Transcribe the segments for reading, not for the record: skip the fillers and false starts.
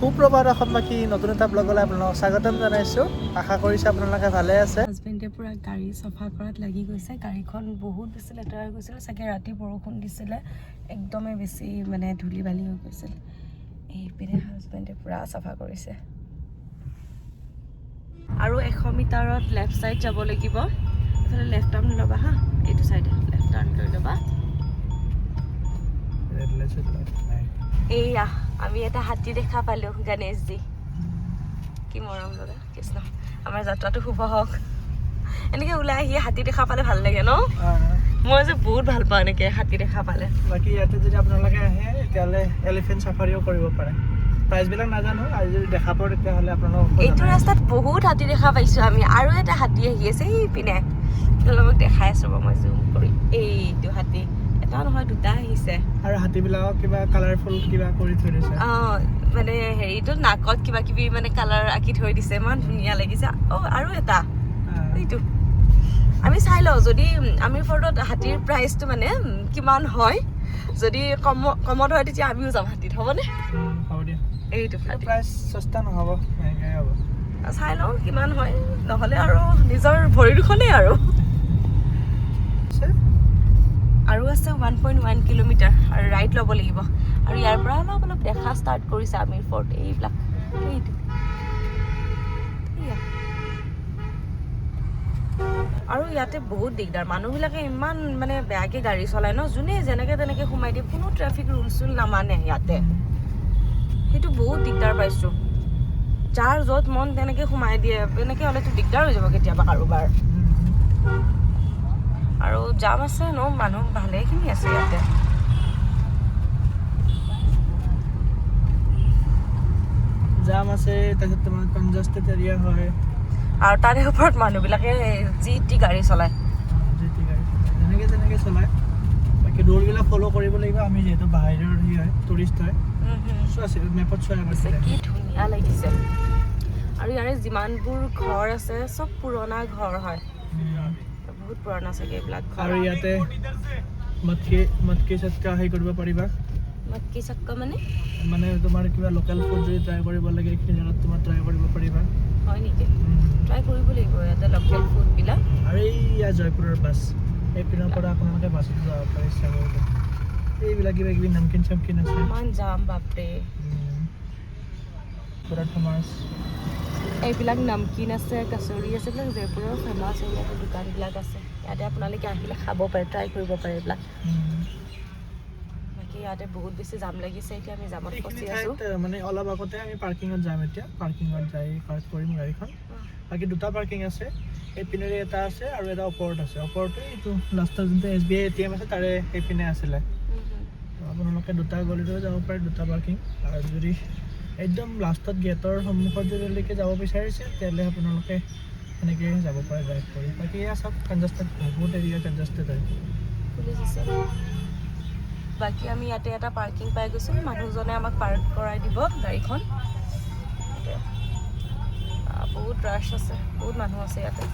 সুপ্ৰভাত অসমবাসী নতুন এটা ব্লগলৈ আপোনালোকক স্বাগতম জনাইছোঁ। আশা কৰিছোঁ আপোনালোকে ভালে আছে। হাজবেণ্ডে পুৰা গাড়ী চফা কৰাত লাগি গৈছে। গাড়ীখন বহুত বেছি লেতেৰা হৈ গৈছিল, চাগে ৰাতি বৰষুণ দিছিলে, একদমেই বেছি মানে ধূলি বালি হৈ গৈছিল। এইপিনে হাজবেণ্ডে পুৰা চাফা কৰিছে। আৰু 100 মিটাৰত লেফ্ট ছাইড যাব লাগিব। এইফালে লেফ্ট টাৰ্ণ ল'বা হা, এইটো চাইডে লেফ্ট টাৰ্ণ লৈ ল'বা। এইয়া আমি এটা হাতী দেখা পালোঁ, গণেশজী। কি মৰম লগা কৃষ্ণ, আমাৰ যাত্ৰাটো শুভ হওক। এনেকৈ ওলাই আহি হাতী দেখা পালে ভাল লাগে ন? মই যে বহুত ভাল পাওঁ এনেকৈ হাতী দেখা পালে। বাকী ইয়াতে যদি আপোনালোকে আহে তেতিয়াহ'লে এলিফেণ্ট চাফাৰীও কৰিব পাৰে। প্ৰাইচবিলাক নাজানো, আৰু যদি দেখা পাওঁ তেতিয়াহ'লে আপোনালোকক এইটো ৰাস্তাত বহুত হাতী দেখা পাইছোঁ আমি। আৰু এটা হাতী আহি আছে এইপিনে, তেওঁলোকক দেখাই আছোঁ মই জুম কৰি। এইটো হাতী এটা নহয় দুটা আহিছে। আৰু হাতীবিলাকক কিবা কালাৰফুল কিবা কৰি থৈ দিছে। মানে হেৰিটো নাকত কিবা কিবি মানে কালাৰ আঁকি থৈ দিছে, ইমান ধুনীয়া লাগিছে। আৰু এটা এইটো আমি চাই লওঁ যদি আমি ফৰ্টত হাতীৰ প্ৰাইচটো মানে কিমান হয়। যদি কমত হয় তেতিয়া আমিও যাম হাতীত, হ'বনে? হ'ব দিয়া। এইটো প্ৰাইচ সস্তা নহ'ব, মহেংগাই হ'ব। চাই লওঁ কিমান হয়, নহ'লে আৰু নিজৰ ভৰি দুখনেই আৰু আছে 1.1 কিলোমিটাৰ আৰু ৰাইড ল'ব লাগিব। আৰু ইয়াৰ পৰা অলপ অলপ দেখা ষ্টাৰ্ট কৰিছে আমিৰ ফৰ্ট। এইবিলাক এইটো আৰু ইয়াতে বহুত দিগদাৰ, মানুহবিলাকে ইমান মানে বেয়াকৈ গাড়ী চলায় ন, যোনে যেনেকৈ তেনেকৈ সোমাই দিয়ে, কোনো ট্ৰেফিক ৰুল চুল নামানে ইয়াতে। সেইটো বহুত দিগদাৰ পাইছোঁ। যাৰ য'ত মন তেনেকৈ সোমাই দিয়ে, এনেকৈ হ'লেতো দিগদাৰ হৈ যাব কেতিয়াবা কাৰোবাৰ। আৰু জাম আছে ন, মানুহ ভালেখিনি আছে ইয়াতে। জাম আছে, তাৰপিছত তোমাৰ কনজাষ্টেড এৰিয়া হয়। আৰু তাৰে ওপৰত মানুহবিলাকে যি টি গাড়ী চলায়, যেনেকৈ তেনেকৈ চলায়। বাকী ৰুলবিলাক ফ'ল' কৰিব লাগিব। আমি যিহেতু বাহিৰৰ হয়, টুৰিষ্ট হয়, মেপত চোৱা গৈছে। কি ধুনীয়া লাগিছে। আৰু ইয়াৰে যিমানবোৰ ঘৰ আছে চব পুৰণা ঘৰ হয়, বহুত পুৰণা চাগে এইবিলাক ঘৰ। আৰু ইয়াতে মটকি চটকা হেৰি কৰিব পাৰিবা। মটকি চটকা মানে তোমাৰ কিবা লোকেল ফুড যদি ট্ৰাই কৰিব লাগে, এইখিনি জেগাত তোমাৰ ট্ৰাই কৰিব পাৰিবা। হয় নেকি? ট্ৰাই কৰিব লাগিব ইয়াতে লোকেল ফুডবিলাক। আৰু এইয়া জয়পুৰৰ বাছ, এইপিনৰ পৰা আপোনালোকে বাছত যাব পাৰে ইচ্ছা কৰিলে। এইবিলাক কিবা কিবি নামকিন চামকিন আছে। ইমান যাম বাপৰে। পুৰা ফেমাছ এইবিলাক নামকিন আছে, কচৰি আছে, এইবিলাক জয়পুৰৰ ফেমাছ। ইয়াতে দোকানবিলাক আছে, ইয়াতে আপোনালোকে আহিলে খাব পাৰে, ট্ৰাই কৰিব পাৰে এইবিলাক। বাকী ইয়াতে বহুত বেছি জাম লাগিছে, এতিয়া আমি জামত ফচি আছোঁ। মানে অলপ আগতে আমি পাৰ্কিঙত যাম, এতিয়া পাৰ্কিঙত যাই পাৰ্ক কৰিম গাড়ীখন। বাকী দুটা পাৰ্কিং আছে, এইপিনেৰে এটা আছে আৰু এটা ওপৰত আছে। ওপৰতে এইটো লাষ্টত যোনটো SBI ATM আছে তাৰে সেইপিনে আছিলে। আপোনালোকে দুটা গলিলৈও যাব পাৰে, দুটা পাৰ্কিং। আৰু যদি একদম লাষ্টত গেটৰ সন্মুখত যদিলৈকে যাব বিচাৰিছে তেতিয়াহ'লে আপোনালোকে সেনেকৈ যাব পাৰে ড্ৰাইভ কৰি। বাকী এয়া চব কনজাষ্টেড, বহুত এৰিয়া কনজাষ্টেড হয়। পুলিচ আছে। বাকী আমি ইয়াতে এটা পাৰ্কিং পাই গৈছোঁ, মানুহজনে আমাক পাৰ্ক কৰাই দিব গাড়ীখন। বহুত ৰাছ আছে, বহুত মানুহ আছে ইয়াতে।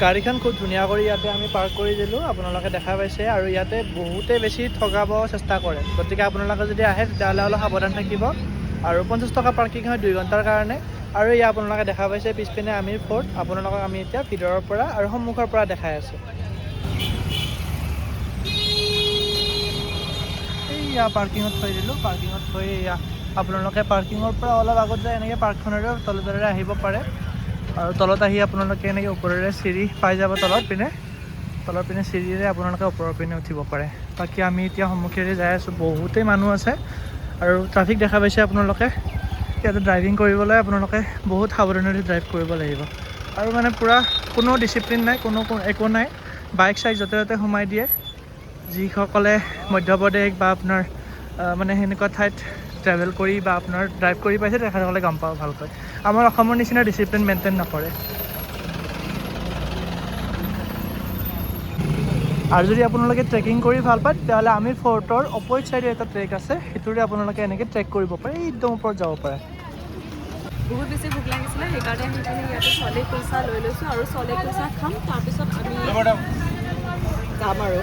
গাড়ীখন খুব ধুনীয়া কৰি ইয়াতে আমি পাৰ্ক কৰি দিলোঁ, আপোনালোকে দেখা পাইছে। আৰু ইয়াতে বহুতেই বেছি ঠগাব চেষ্টা কৰে, গতিকে আপোনালোকে যদি আহে তেতিয়াহ'লে অলপ সাৱধান থাকিব। আৰু 50 টকা পাৰ্কিং হয় 2 ঘণ্টাৰ কাৰণে। আৰু ইয়াত আপোনালোকে দেখা পাইছে পিছপিনে আমিৰ ফৰ্ট। আপোনালোকক আমি এতিয়া ভিতৰৰ পৰা আৰু সন্মুখৰ পৰা দেখাই আছোঁ। এইয়া পাৰ্কিঙত থৈ দিলোঁ, পাৰ্কিঙত থৈ এয়া আপোনালোকে পাৰ্কিঙৰ পৰা অলপ আগত যায় এনেকৈ পাৰ্কখনেৰে তলেৰে আহিব পাৰে। আৰু তলত আহি আপোনালোকে এনেকৈ ওপৰেৰে চিৰি পাই যাব, তলৰ পিনে চিৰিৰে আপোনালোকে ওপৰৰ পিনে উঠিব পাৰে। বাকী আমি এতিয়া সন্মুখেৰে যাই আছোঁ, বহুতেই মানুহ আছে আৰু ট্ৰাফিক দেখা পাইছে আপোনালোকে। ইয়াতে ড্ৰাইভিং কৰিবলৈ আপোনালোকে বহুত সাৱধানেৰে ড্ৰাইভ কৰিব লাগিব। আৰু মানে পূৰা কোনো ডিচিপ্লিন নাই, একো নাই, বাইক চাইক য'তে ত'তে সোমাই দিয়ে। যিসকলে মধ্যপ্ৰদেশ বা আপোনাৰ মানে সেনেকুৱা ঠাইত ট্ৰেভেল কৰি বা আপোনাৰ ড্ৰাইভ কৰি পাইছে তেখেতসকলে গম পাব ভালকৈ। আমাৰ অসমৰ নিচিনা ডিচিপ্লিন মেইনটেইন নকৰে। আৰু যদি আপোনালোকে ট্ৰেকিং কৰি ভাল পায় তেতিয়াহ'লে আমিৰ ফৰ্টৰ অপ'জিট চাইডে এটা ট্ৰেক আছে, সেইটোৰে আপোনালোকে এনেকৈ ট্ৰেক কৰিব পাৰে, একদম ওপৰত যাব পাৰে। বহুত বেছি ভোক লাগিছিলে, সেইকাৰণে আহি পিনে ইয়াতে চলে কুলচা লৈ লৈছোঁ আৰু চলে কুলচা খাম। তাৰপিছত আমি যাম আৰু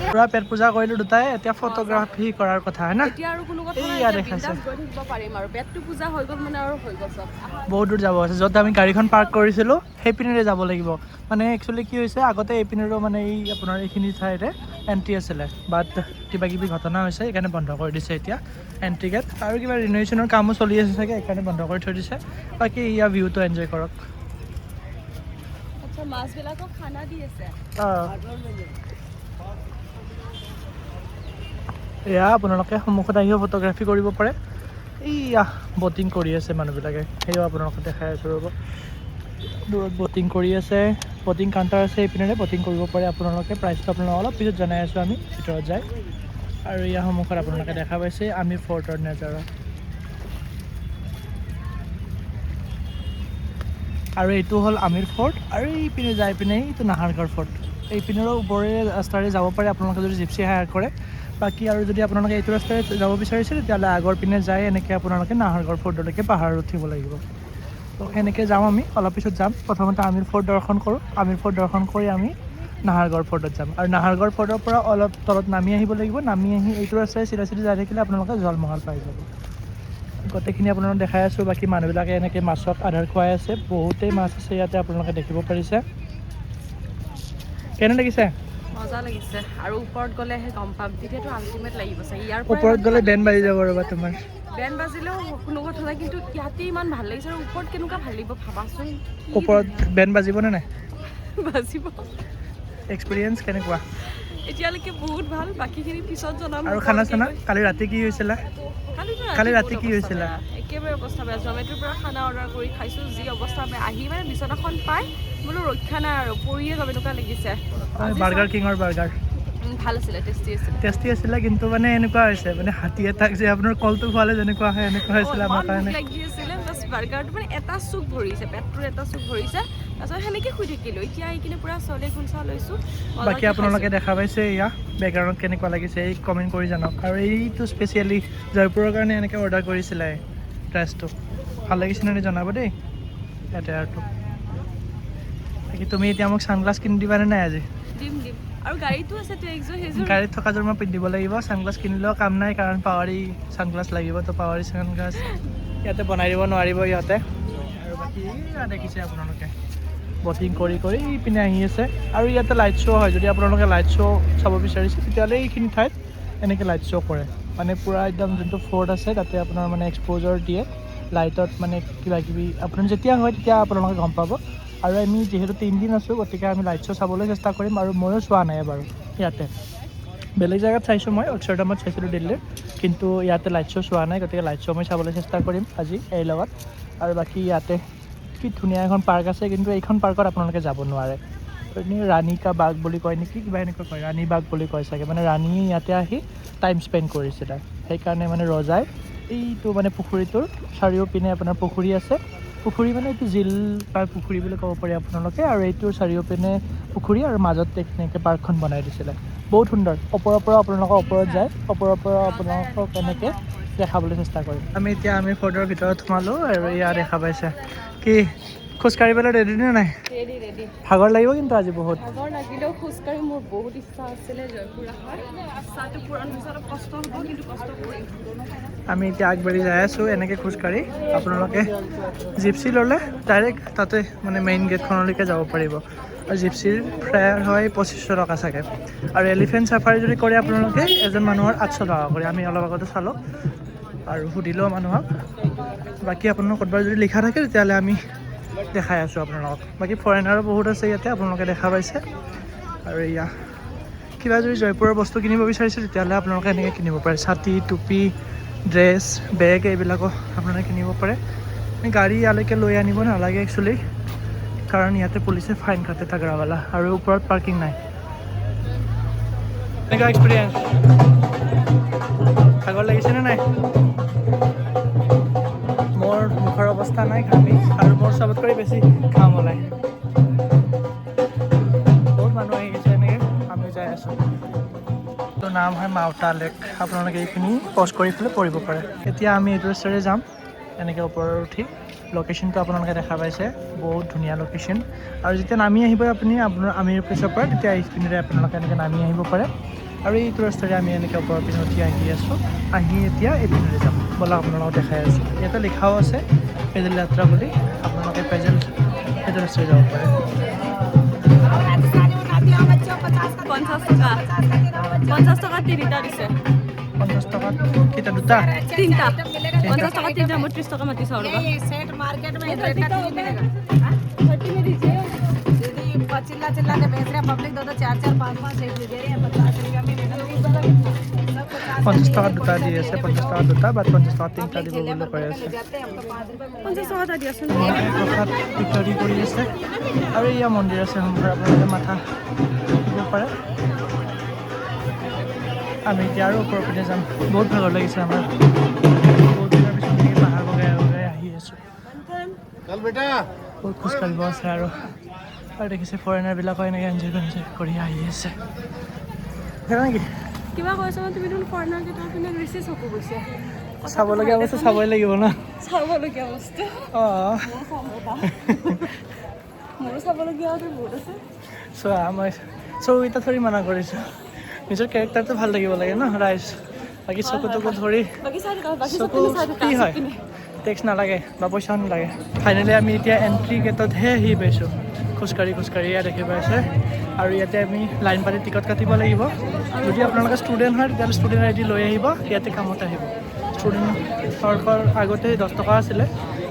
পুৰা পেট পূজা কৰিলোঁ দুটাই, এতিয়া ফটোগ্ৰাফী কৰাৰ কথা হয় না। এতিয়া আৰু কোনো কথা নাই, এইয়া এতিয়া দেখাইছে বিন্দাছ গৈ থাকিব পাৰিম আৰু পেটটো পূজা হৈ গ'ল মানে আৰু হৈ গ'ল চব। বহুত দূৰ যাব আছে, য'ত আমি গাড়ীখন পাৰ্ক কৰিছিলোঁ সেইপিনেৰে যাব লাগিব। মানে একচুৱেলি কি হৈছে, আগতে এইপিনেৰো মানে এই আপোনাৰ এইখিনি ঠাইৰে এণ্ট্ৰি আছিলে, বাট কিবা কিবি ঘটনা হৈছে সেইকাৰণে বন্ধ কৰি দিছে এতিয়া এণ্ট্ৰি গেট, আৰু কিবা ৰিন'ভেশ্যনৰ কামো চলি আছে চাগে সেইকাৰণে বন্ধ কৰি থৈ দিছে। বাকী ইয়াৰ ভিউটো এনজয় কৰক। আচ্ছা, মাছবিলাকক খানা দি আছে। এয়া আপোনালোকে সন্মুখত আহিও ফটোগ্ৰাফী কৰিব পাৰে। এইয়া বটিং কৰি আছে মানুহবিলাকে, সেয়াও আপোনালোকে দেখাই আছোঁ ৰ'ব। দূৰত বটিং কৰি আছে, বটিং কাউণ্টাৰ আছে এইপিনেৰে, বটিং কৰিব পাৰে আপোনালোকে। প্ৰাইচটো আপোনালোকক অলপ পিছত জনাই আছোঁ আমি ভিতৰত যায়। আৰু ইয়াৰ সন্মুখত আপোনালোকে দেখা পাইছে আমিৰ ফৰ্টৰ নেজাৰা। আৰু এইটো হ'ল আমিৰ ফৰ্ট, আৰু এইপিনে যাই পিনে এইটো নাহাৰগড় ফৰ্ট। এইপিনেৰো ওপৰেৰে ৰাস্তাৰে যাব পাৰে আপোনালোকে যদি জিপচি হায়াৰ কৰে। বাকী আৰু যদি আপোনালোকে এইটো ৰাস্তাৰে যাব বিচাৰিছে তেতিয়াহ'লে আগৰ পিনে যায় এনেকৈ আপোনালোকে নাহাৰগড় ফৰ্টলৈকে পাহাৰত উঠিব লাগিব। তো সেনেকৈ যাম আমি, অলপ পিছত যাম। প্ৰথমতে আমিৰ ফৰ্ট দৰ্শন কৰোঁ, আমিৰ ফৰ্ট দৰ্শন কৰি আমি নাহাৰগড় ফৰ্টত যাম। আৰু নাহাৰগড় ফৰ্টৰ পৰা অলপ তলত নামি আহিব লাগিব, নামি আহি এইটো ৰাস্তাৰে চিধা চিধি যাই থাকিলে আপোনালোকে জলমহল পাই যাব। গোটেইখিনি আপোনালোকক দেখাই আছোঁ। বাকী মানুহবিলাকে এনেকৈ মাছক আধাৰ খুৱাই আছে, বহুতেই মাছ আছে ইয়াতে আপোনালোকে দেখিব পাৰিছে। কেনে লাগিছে? মজা লাগিছে, আৰু ওপৰত গ'লেহে গম পাম, তেতিয়াতো আল্টিমেট লাগিব চাগে। ইয়াৰ ওপৰত গ'লে বেণ্ড বাজি যাব ৰ'বা তোমাৰ। বেণ্ড বাজিলেও কোনো কথা নাই, কিন্তু ইয়াতে ইমান ভাল লাগিছে আৰু ওপৰত কেনেকুৱা ভাল লাগিব ভাবাচোন। ওপৰত বেণ্ড বাজিবনে নাই? বাজিব। এক্সপিৰিয়েঞ্চ কেনেকুৱা? এতিয়ালৈকে বহুত ভাল, বাকীখিনি পিছত জনাম। আৰু খানা চানা কালি ৰাতি কি হৈছিলে? কালি ৰাতি কি হৈছিলে? একেবাৰে অৱস্থা বেয়া। জমেটোৰ পৰা খানা অৰ্ডাৰ কৰি খাইছোঁ, যি অৱস্থা বেয়া। আহি মানে বিচনাখন পাই বোলো ৰক্ষা নাই আৰু, পৰিয়ে যাব এনেকুৱা লাগিছে। বাৰ্গাৰ কিঙৰ বাৰ্গাৰ ভাল আছিলে, টেষ্টি আছিলে, কিন্তু মানে এনেকুৱা হৈছে মানে হাতী এটাক যে আপোনাৰ কলটো খোৱালে যেনেকুৱা হয় এনেকুৱা হৈছিলে আমাৰ কাৰণে। লাগি আছিলে, বাছ বাৰ্গাৰটো মানে এটা চুক ভৰিছে, পেটটোৰ এটা চুক ভৰিছে। তাৰপিছত সেনেকৈ শুই থাকিলোঁ। এতিয়া আহি কিনে পূৰা চলে কুলচা লৈছোঁ। বাকী আপোনালোকে দেখা পাইছে এয়া বেকগ্ৰাউণ্ডত কেনেকুৱা লাগিছে, এই কমেণ্ট কৰি জানক। আৰু এইটো স্পেচিয়েলি জয়পুৰৰ কাৰণে এনেকৈ অৰ্ডাৰ কৰিছিলে ড্ৰেছটো, ভাল লাগিছেনে নাই জনাব দেই ইয়াতে। আৰু বাকী তুমি এতিয়া মোক ছানগ্লাছ কিনি দিবানে নাই আজি? দিম। আৰু গাড়ীটো আছে, সেইযোৰ গাড়ীত থকাযোৰ মই পিন্ধিব লাগিব। ছানগ্লাছ কিনিলেও কাম নাই, কাৰণ পাৱাৰী ছানগ্লাছ লাগিব। তো পাৱাৰী ছানগ্লাছ ইয়াতে বনাই দিব নোৱাৰিব ইহঁতে। আৰু বাকী দেখিছে আপোনালোকে বটিং কৰি পিনে আহি আছে। আৰু ইয়াতে লাইট শ্ব' হয়, যদি আপোনালোকে লাইট শ্ব' চাব বিচাৰিছে তেতিয়াহ'লে এইখিনি ঠাইত এনেকৈ লাইট শ্ব' কৰে। মানে পূৰা একদম যোনটো ফৰ্ট আছে তাতে আপোনাৰ মানে এক্সপ'জাৰ দিয়ে লাইটত, মানে কিবা কিবি আপোনাৰ যেতিয়া হয় তেতিয়া আপোনালোকে গম পাব। আৰু আমি যিহেতু 3 দিন আছোঁ, গতিকে আমি লাইট শ্ব' চাবলৈ চেষ্টা কৰিম। আৰু ময়ো চোৱা নাই বাৰু ইয়াতে, বেলেগ জেগাত চাইছোঁ, মই অক্ষৰধামত চাইছিলোঁ দিল্লীৰ, কিন্তু ইয়াতে লাইট শ্ব' চোৱা নাই। গতিকে লাইট শ্ব' মই চাবলৈ চেষ্টা কৰিম আজি এই লগত। আৰু বাকী ইয়াতে কি ধুনীয়া এখন পাৰ্ক আছে, কিন্তু এইখন পাৰ্কত আপোনালোকে যাব নোৱাৰে। ৰাণী কা বাগ বুলি কয় নেকি, কিবা এনেকুৱা কয়, ৰাণী বাগ বুলি কয় চাগে। মানে ৰাণীয়ে ইয়াতে আহি টাইম স্পেণ্ড কৰিছিলে, সেইকাৰণে মানে ৰজাই এইটো মানে পুখুৰীটোৰ চাৰিওপিনে আপোনাৰ পুখুৰী আছে। পুখুৰী মানে এইটো জিল বা পুখুৰী বুলি ক'ব পাৰি আপোনালোকে। আৰু এইটোৰ চাৰিওপিনে পুখুৰী, আৰু মাজত এনেকৈ পাৰ্কখন বনাই দিছিলে, বহুত সুন্দৰ। ওপৰৰ পৰা আপোনালোকৰ ওপৰত যায়, ওপৰৰ পৰা আপোনালোকক এনেকৈ দেখাবলৈ চেষ্টা কৰিম। আমি এতিয়া ফৰ্টৰ ভিতৰত সোমালোঁ, আৰু ইয়াত দেখা পাইছে কি খোজকাঢ়িবলৈ ৰেডি নে নাই? ৰেডি। ভাগৰ লাগিব কিন্তু আজি বহুত। ভাগৰ লাগিলেও খোজকাঢ়ি মোৰ বহুত ইচ্ছা আছিলে জয়পুৰ অহাৰ। ইচ্ছাটো পূৰণ হৈছে, অলপ কষ্ট হ'ব কিন্তু কষ্ট কৰিম। আমি এতিয়া আগবাঢ়ি যাই আছোঁ এনেকৈ খোজকাঢ়ি। আপোনালোকে জিপচি ল'লে ডাইৰেক্ট তাতে মানে মেইন গেটখনলৈকে যাব পাৰিব। আৰু জিপচিৰ ফেয়াৰ হয় 2500 টকা চাগে। আৰু এলিফেণ্ট চাফাৰী যদি কৰে আপোনালোকে এজন মানুহৰ 800 টকা কৰে। আমি অলপ আগতে চালোঁ আৰু সুধিলেও মানুহক। বাকী আপোনালোক ক'ৰবাত যদি লিখা থাকে তেতিয়াহ'লে আমি দেখাই আছোঁ আপোনালোকক। বাকী ফৰেনাৰো বহুত আছে ইয়াতে, আপোনালোকে দেখা পাইছে। আৰু এয়া কিবা যদি জয়পুৰৰ বস্তু কিনিব বিচাৰিছে তেতিয়াহ'লে আপোনালোকে এনেকৈ কিনিব পাৰে, ছাতি, টুপি, ড্ৰেছ, বেগ এইবিলাকো আপোনালোকে কিনিব পাৰে। গাড়ী ইয়ালৈকে লৈ আনিব নালাগে একচুৱেলি, কাৰণ ইয়াতে পুলিচে ফাইন কাটে তাগৰাৱালা, আৰু ওপৰত পাৰ্কিং নাই। এনেকুৱা এক্সপিৰিয়েঞ্চ ভাগৰ লাগিছেনে নাই? মোৰ মুখৰ অৱস্থা নাই ঘামি, আৰু মোৰ চবতকৈ বেছি ঘাম ওলায়। বহুত মানুহ আহি গৈছে, এনেকৈ আমি যাই আছোঁ। তো নাম হয় মাউতা লেক, আপোনালোকে এইখিনি পজ কৰি পেলাই পঢ়িব পাৰে। এতিয়া আমি এইটো ৰাস্তাৰে যাম এনেকৈ ওপৰত উঠি। লোকেশ্যনটো আপোনালোকে দেখা পাইছে, বহুত ধুনীয়া লোকেশ্যন। আৰু যেতিয়া নামি আহিব আপোনাৰ আমিৰ প্লেচৰ পৰা, তেতিয়া এইখিনিৰে আপোনালোকে এনেকৈ নামি আহিব পাৰে। আৰু এইটো ৰাস্তাৰে আমি এনেকৈ ওপৰৰ পিনে উঠি আহি আছোঁ আহি এতিয়া এইপিনেৰে যাম ব'লা আপোনালোকক দেখাই আছোঁ ইয়াতে লিখাও আছে পেজেল যাত্ৰা বুলি আপোনালোকে পেজেল সেইটো ৰাস্তাৰে যাব পাৰে 50 টকা তিনিটা দিছে 50 টকাত কেইটা দুটা তিনিটা 50 টকা তিনিটা মই 30 টকা মাতিছোঁ আৰু सेट मार्केट में रेट नहीं मिलेगा दीदी चिल्ला चिल्ला के बेच रहे हैं पब्लिक 2 4 4 5 5 सेट दे रहे हैं 50 रुपया में 50 টকা দুটা দি আছে 50 টকা দুটা বা 50 টকা তিনিটা দিব বুলি কৈ আছে जाते हैं हमको 5 रुपये 50 টকা এটা দিয়াচোন প্ৰসাদ বিক্ৰী কৰি আছে আৰু এয়া মন্দিৰ আছে সন্মুখত আপোনালোকে মাথা দিব পাৰে আমি এতিয়া আৰু ওপৰৰ পিনে যাম বহুত ভাগৰ লাগিছে আমাৰ বহুত দিনৰ পিছত এনেকৈ পাহাৰ বগাই বগাই আহি আছোঁ বহুত খোজকাঢ়িব আছে আৰু দেখিছে ফৰেনাৰবিলাকো এনেকৈ এনজয় কৰি আহি আছে নেকি কিবা কৈছে মানে তুমি দেখোন ফৰেনাৰ কেইটা পিনে বেছি চকু গৈছে চাবলগীয়া বস্তু চাবই লাগিব ন চাবলগীয়া বস্তু অঁ মোৰো চাবলগীয়া বহুত আছে চোৱা মই চকুকেইটা ধৰি মানা কৰিছোঁ নিজৰ কেৰেক্টাৰটো ভাল লাগিব লাগে ন ৰাইজ বাকী চকুটোকো ধৰি বাকী চাই থাকা বাকী চকু কি হয় টেক্স নালাগে বা পইচাও নালাগে ফাইনেলি আমি এতিয়া এণ্ট্ৰি গেটতহে আহি পাইছোঁ খোজকাঢ়ি খোজকাঢ়ি ইয়াত দেখি পাইছে আৰু ইয়াতে আমি লাইন পাতি টিকট কাটিব লাগিব যদি আপোনালোকে ষ্টুডেণ্ট হয় তেতিয়াহ'লে ষ্টুডেণ্ট আই ডি লৈ আহিব ইয়াতে কামত আহিব ষ্টুডেণ্টৰ আগতে 10 টকা আছিলে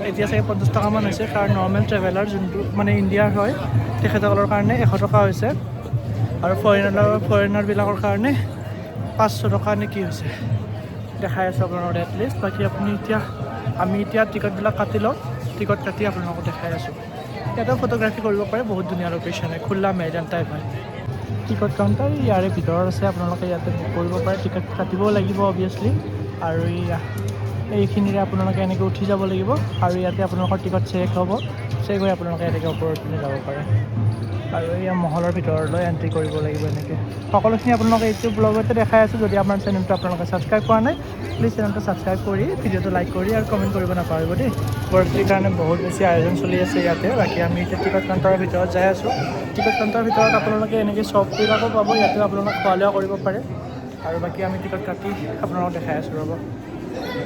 এতিয়া চাগে 50 টকামান হৈছে কাৰণ নৰ্মেল ট্ৰেভেলাৰ যোনটো মানে ইণ্ডিয়াৰ হয় তেখেতসকলৰ কাৰণে 100 টকা হৈছে আৰু ফৰেনাৰবিলাকৰ কাৰণে 500 টকা নে কি হৈছে দেখাই আছোঁ আপোনালোকৰ এটলিষ্ট বাকী আমি এতিয়া টিকটবিলাক কাটি লওঁ টিকট কাটি আপোনালোকক দেখাই আছোঁ ইয়াতেও ফটোগ্ৰাফী কৰিব পাৰে বহুত ধুনীয়া লোকেশ্যন হয় খোলা ময়দান টাইপ হয় টিকট কাউণ্টাৰ ইয়াৰে ভিতৰত আছে আপোনালোকে ইয়াতে বুক কৰিব পাৰে টিকট কাটিবও লাগিব অভিয়াছলি আৰু এইখিনিৰে আপোনালোকে এনেকৈ উঠি যাব লাগিব আৰু ইয়াতে আপোনালোকৰ টিকট চেক হ'ব চেক হৈ আপোনালোকে এনেকৈ ওপৰত পিনে যাব পাৰে আৰু এয়া মহলৰ ভিতৰলৈ এণ্ট্ৰি কৰিব লাগিব এনেকৈ সকলোখিনি আপোনালোকে এইটো ব্লগতে দেখাই আছোঁ যদি আমাৰ চেনেলটো আপোনালোকে ছাবস্ক্ৰাইব কৰা নাই প্লিজ চেনেলটো ছাবস্ক্ৰাইব কৰি ভিডিঅ'টো লাইক কৰি আৰু কমেণ্ট কৰিব নাপাহৰিব দেই বৰদিনৰ কাৰণে বহুত বেছি আয়োজন চলি আছে ইয়াতে বাকী আমি এতিয়া টিকট কাউণ্টাৰৰ ভিতৰত যাই আছোঁ টিকট কাউণ্টাৰৰ ভিতৰত আপোনালোকে এনেকৈ শ্বপবিলাকো পাব ইয়াতেও আপোনালোকে খোৱা লোৱা কৰিব পাৰে আৰু বাকী আমি টিকট কাটি আপোনালোকক দেখাই আছোঁ ৰ'ব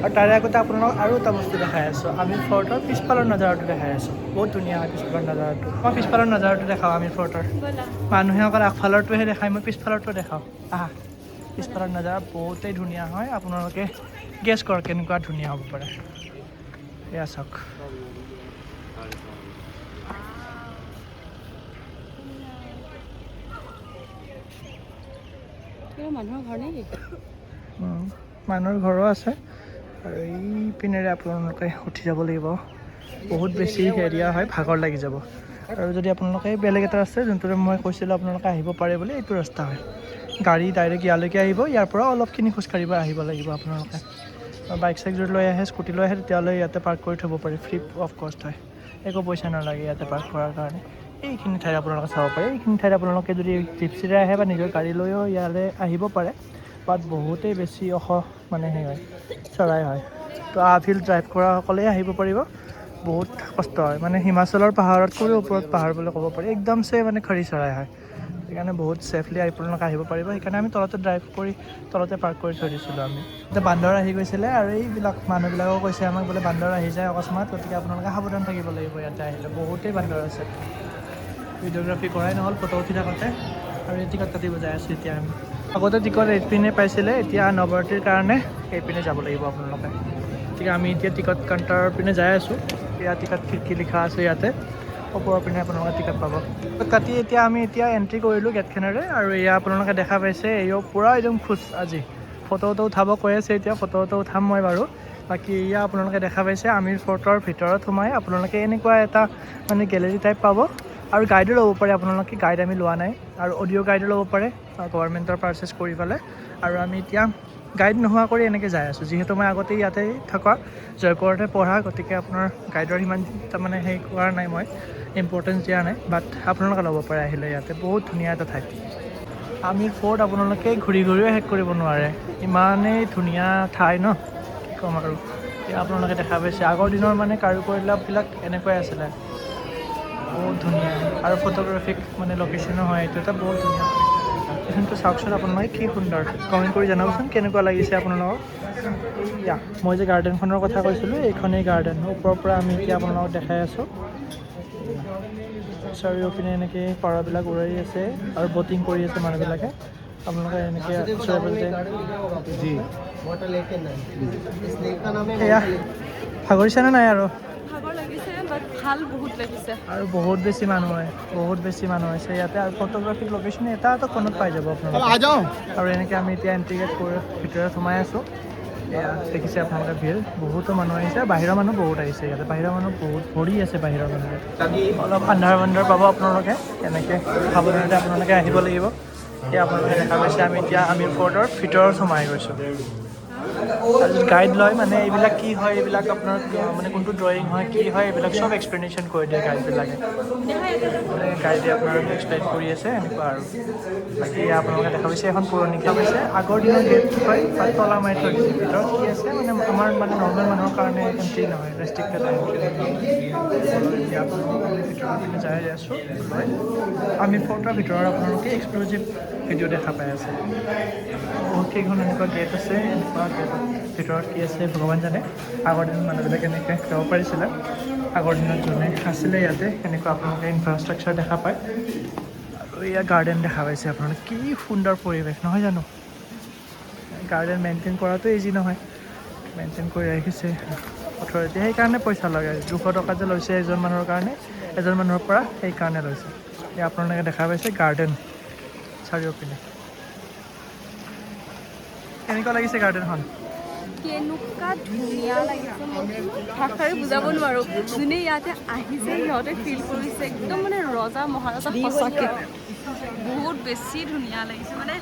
আৰু তাৰে আগতে আপোনালোকক আৰু এটা বস্তু দেখাই আছোঁ আমি ফৰ্টৰ পিছফালৰ নজাৰাটো দেখাই আছোঁ বহুত ধুনীয়া হয় পিছফালৰ নজাৰাটো মই পিছফালৰ নজাৰাটো দেখাওঁ আমি ফৰ্টৰ মানুহে অকল আগফালৰটোহে দেখায় মই পিছফালৰটো দেখাওঁ আহা পিছফালৰ নজাৰা বহুতেই ধুনীয়া হয় আপোনালোকে গেছ কৰক কেনেকুৱা ধুনীয়া হ'ব পাৰে এয়া চাওক মানুহৰ ঘৰ নেকি মানুহৰ ঘৰো আছে আৰু এই পিনেৰে আপোনালোকে উঠি যাব লাগিব বহুত বেছি এৰিয়া হয় ভাগৰ লাগি যাব আৰু যদি আপোনালোকে বেলেগ এটা আছে যোনটোৰে মই কৈছিলোঁ আপোনালোকে আহিব পাৰে বুলি এইটো ৰাস্তা হয় গাড়ী ডাইৰেক্ট ইয়ালৈকে আহিব ইয়াৰ পৰা অলপখিনি খোজকাঢ়িব আহিব লাগিব আপোনালোকে বাইক চাইক যদি লৈ আহে স্কুটি লৈ আহে তেতিয়াহ'লে ইয়াতে পাৰ্ক কৰি থ'ব পাৰে ফ্ৰী অফ কষ্ট হয় একো পইচা নালাগে ইয়াতে পাৰ্ক কৰাৰ কাৰণে এইখিনি ঠাইত আপোনালোকে চাব পাৰে এইখিনি ঠাইত আপোনালোকে যদি জিপচিৰে আহে বা নিজৰ গাড়ী লৈও ইয়ালৈ আহিব পাৰে বাট বহুতেই বেছি মানে সেই হয় চৰাই হয় তো আপহিল ড্ৰাইভ কৰাসকলেই আহিব পাৰিব বহুত কষ্ট হয় মানে হিমাচলৰ পাহাৰতকৈ ওপৰত পাহাৰ বুলি ক'ব পাৰি একদমছে মানে খৰি চৰাই হয় সেইকাৰণে বহুত ছেফলি আপোনালোকে আহিব পাৰিব সেইকাৰণে আমি তলতে ড্ৰাইভ কৰি তলতে পাৰ্ক কৰি থৈ দিছিলোঁ আমি এতিয়া বান্দৰ আহি গৈছিলে আৰু এইবিলাক মানুহবিলাকেও কৈছে আমাক বোলে বান্দৰ আহি যায় অকস্মাত গতিকে আপোনালোকে সাৱধান থাকিব লাগিব ইয়াতে আহিলে বহুতেই বান্দৰ আছে ভিডিঅ'গ্ৰাফী কৰাই নহ'ল ফটো উঠি থাকোঁতে আৰু এই টিকট কাটিব যাই আছোঁ এতিয়া আমি আগতে টিকট এইপিনে পাইছিলে এতিয়া নৱৰাত্ৰিৰ কাৰণে এইপিনে যাব লাগিব আপোনালোকে গতিকে আমি এতিয়া টিকট কাউণ্টাৰৰ পিনে যাই আছোঁ ইয়াত টিকট খিৰিকী লিখা আছে ইয়াতে ওপৰৰ পিনে আপোনালোকে টিকট পাব কাটি এতিয়া আমি এণ্ট্ৰি কৰিলোঁ গেটখনেৰে আৰু এয়া আপোনালোকে দেখা পাইছে এয়া পূৰা একদম খোজ আজি ফটোটো উঠাব কৈ আছে এতিয়া ফটোটো উঠাম মই বাৰু বাকী এয়া আপোনালোকে দেখা পাইছে আমিৰ ফৰ্টৰ ভিতৰত সোমাই আপোনালোকে এনেকুৱা এটা মানে গেলেৰী টাইপ পাব আৰু গাইডো ল'ব পাৰে আপোনালোকে গাইড আমি লোৱা নাই আৰু অডিঅ' গাইডো ল'ব পাৰে গভৰ্ণমেণ্টৰ পাৰ্চেছ কৰি পেলাই আৰু আমি এতিয়া গাইড নোহোৱা কৰি এনেকৈ যাই আছোঁ যিহেতু মই আগতে ইয়াতে থকা জয়পুৰতে পঢ়া গতিকে আপোনাৰ গাইডৰ সিমান তাৰমানে হেৰি কৰা নাই মই ইম্পৰ্টেঞ্চ দিয়া নাই বাট আপোনালোকে ল'ব পাৰে আহিলে ইয়াতে বহুত ধুনীয়া এটা ঠাই আমিৰ ফৰ্ট আপোনালোকে ঘূৰি ঘূৰিও শেষ কৰিব নোৱাৰে ইমানেই ধুনীয়া ঠাই ন কি ক'ম আৰু এতিয়া আপোনালোকে দেখা পাইছে আগৰ দিনৰ মানে কাৰুকলাবিলাক এনেকুৱাই আছিলে বহুত ধুনীয়া আৰু ফটোগ্ৰাফিক মানে লোকেশ্যনো হয় এইটো এটা বহুত ধুনীয়া লোকেশ্যনটো চাওকচোন আপোনালোকে কি সুন্দৰ কমেণ্ট কৰি জনাবচোন কেনেকুৱা লাগিছে আপোনালোকক এইয়া মই যে গাৰ্ডেনখনৰ কথা কৈছিলোঁ এইখনেই গাৰ্ডেন ওপৰৰ পৰা আমি এতিয়া আপোনালোকক দেখাই আছোঁ চাৰিওপিনে এনেকৈ পাৰবিলাক উৰাই আছে আৰু বটিং কৰি আছে মানুহবিলাকে আপোনালোকে এনেকৈ এয়া ভাগৰিছেনে নাই আৰু ভাগৰ লাগিছে বাট ভাল বহুত লাগিছে আৰু বহুত বেছি মানুহ হৈছে ইয়াতে আৰু ফটোগ্ৰাফিক লোকেশ্যন এটা ফোনত পাই যাব আপোনালোকে আৰু এনেকৈ আমি এতিয়া এণ্ট্ৰি গেট কৰি ভিতৰত সোমাই আছোঁ এয়া দেখিছে আপোনালোকে ভিৰ বহুতো মানুহ আহিছে বাহিৰৰ মানুহ বহুত আহিছে ইয়াতে বাহিৰৰ মানুহ বহুত ভৰি আছে বাহিৰৰ মানুহে অলপ আন্ধাৰ পাব আপোনালোকে এনেকৈ সাৱধানতে আপোনালোকে আহিব লাগিব এতিয়া আপোনালোকে দেখা পাইছে আমি এতিয়া আমিৰ ফৰ্টৰ ভিতৰত সোমাই গৈছোঁ গাইড লয় মানে এইবিলাক কি হয় এইবিলাক আপোনাৰ মানে কোনটো ড্ৰয়িং হয় কি হয় এইবিলাক চব এক্সপ্লেনেশ্যন কৰি দিয়ে গাইডবিলাকে মানে গাইডে আপোনালোকে এক্সপ্লেইন কৰি আছে এনেকুৱা আৰু বাকী আপোনালোকে দেখা পাইছে এখন পুৰণি দেখা পাইছে আগৰ দিনৰ গেট কি হয় তাত তলা মাৰি থৈ দিছে ভিতৰত কি আছে মানে আমাৰ মানে নৰ্মেল মানুহৰ কাৰণে এণ্ট্ৰি নহয় ৰেষ্ট্ৰিক্টেড ভিতৰত যাই আছোঁ আমি ফটোৰ ভিতৰত আপোনালোকে এক্সক্লুজিভ ভিডিঅ' দেখা পাই আছে বহুত কেইখন এনেকুৱা গেট আছে এনেকুৱা গেটৰ ভিতৰত কি আছে ভগৱান জানে আগৰ দিনত মানুহবিলাকে এনেকৈ যাব পাৰিছিলে আগৰ দিনত যোনে আছিলে ইয়াতে এনেকুৱা আপোনালোকে ইনফ্ৰাষ্ট্ৰাকচাৰ দেখা পায় আৰু এয়া গাৰ্ডেন দেখা পাইছে আপোনালোকে কি সুন্দৰ পৰিৱেশ নহয় জানো গাৰ্ডেন মেইনটেইন কৰাটো ইজি নহয় মেইনটেইন কৰি ৰাখিছে অথৰিটি সেইকাৰণে পইচা লগায় 200 টকা যে লৈছে এজন মানুহৰ পৰা সেইকাৰণে লৈছে এয়া আপোনালোকে দেখা পাইছে গাৰ্ডেন চাৰিওপিনে কেনেকুৱা লাগিছে গাৰ্ডেনখন কেনেকুৱা ধুনীয়া লাগিছে মই ভাষাৰে বুজাব নোৱাৰোঁ যোনে ইয়াতে আহিছে সিহঁতে ফিল কৰিছে একদম মানে ৰজা মহাৰজা সঁচাকৈ বহুত বেছি ধুনীয়া লাগিছে মানে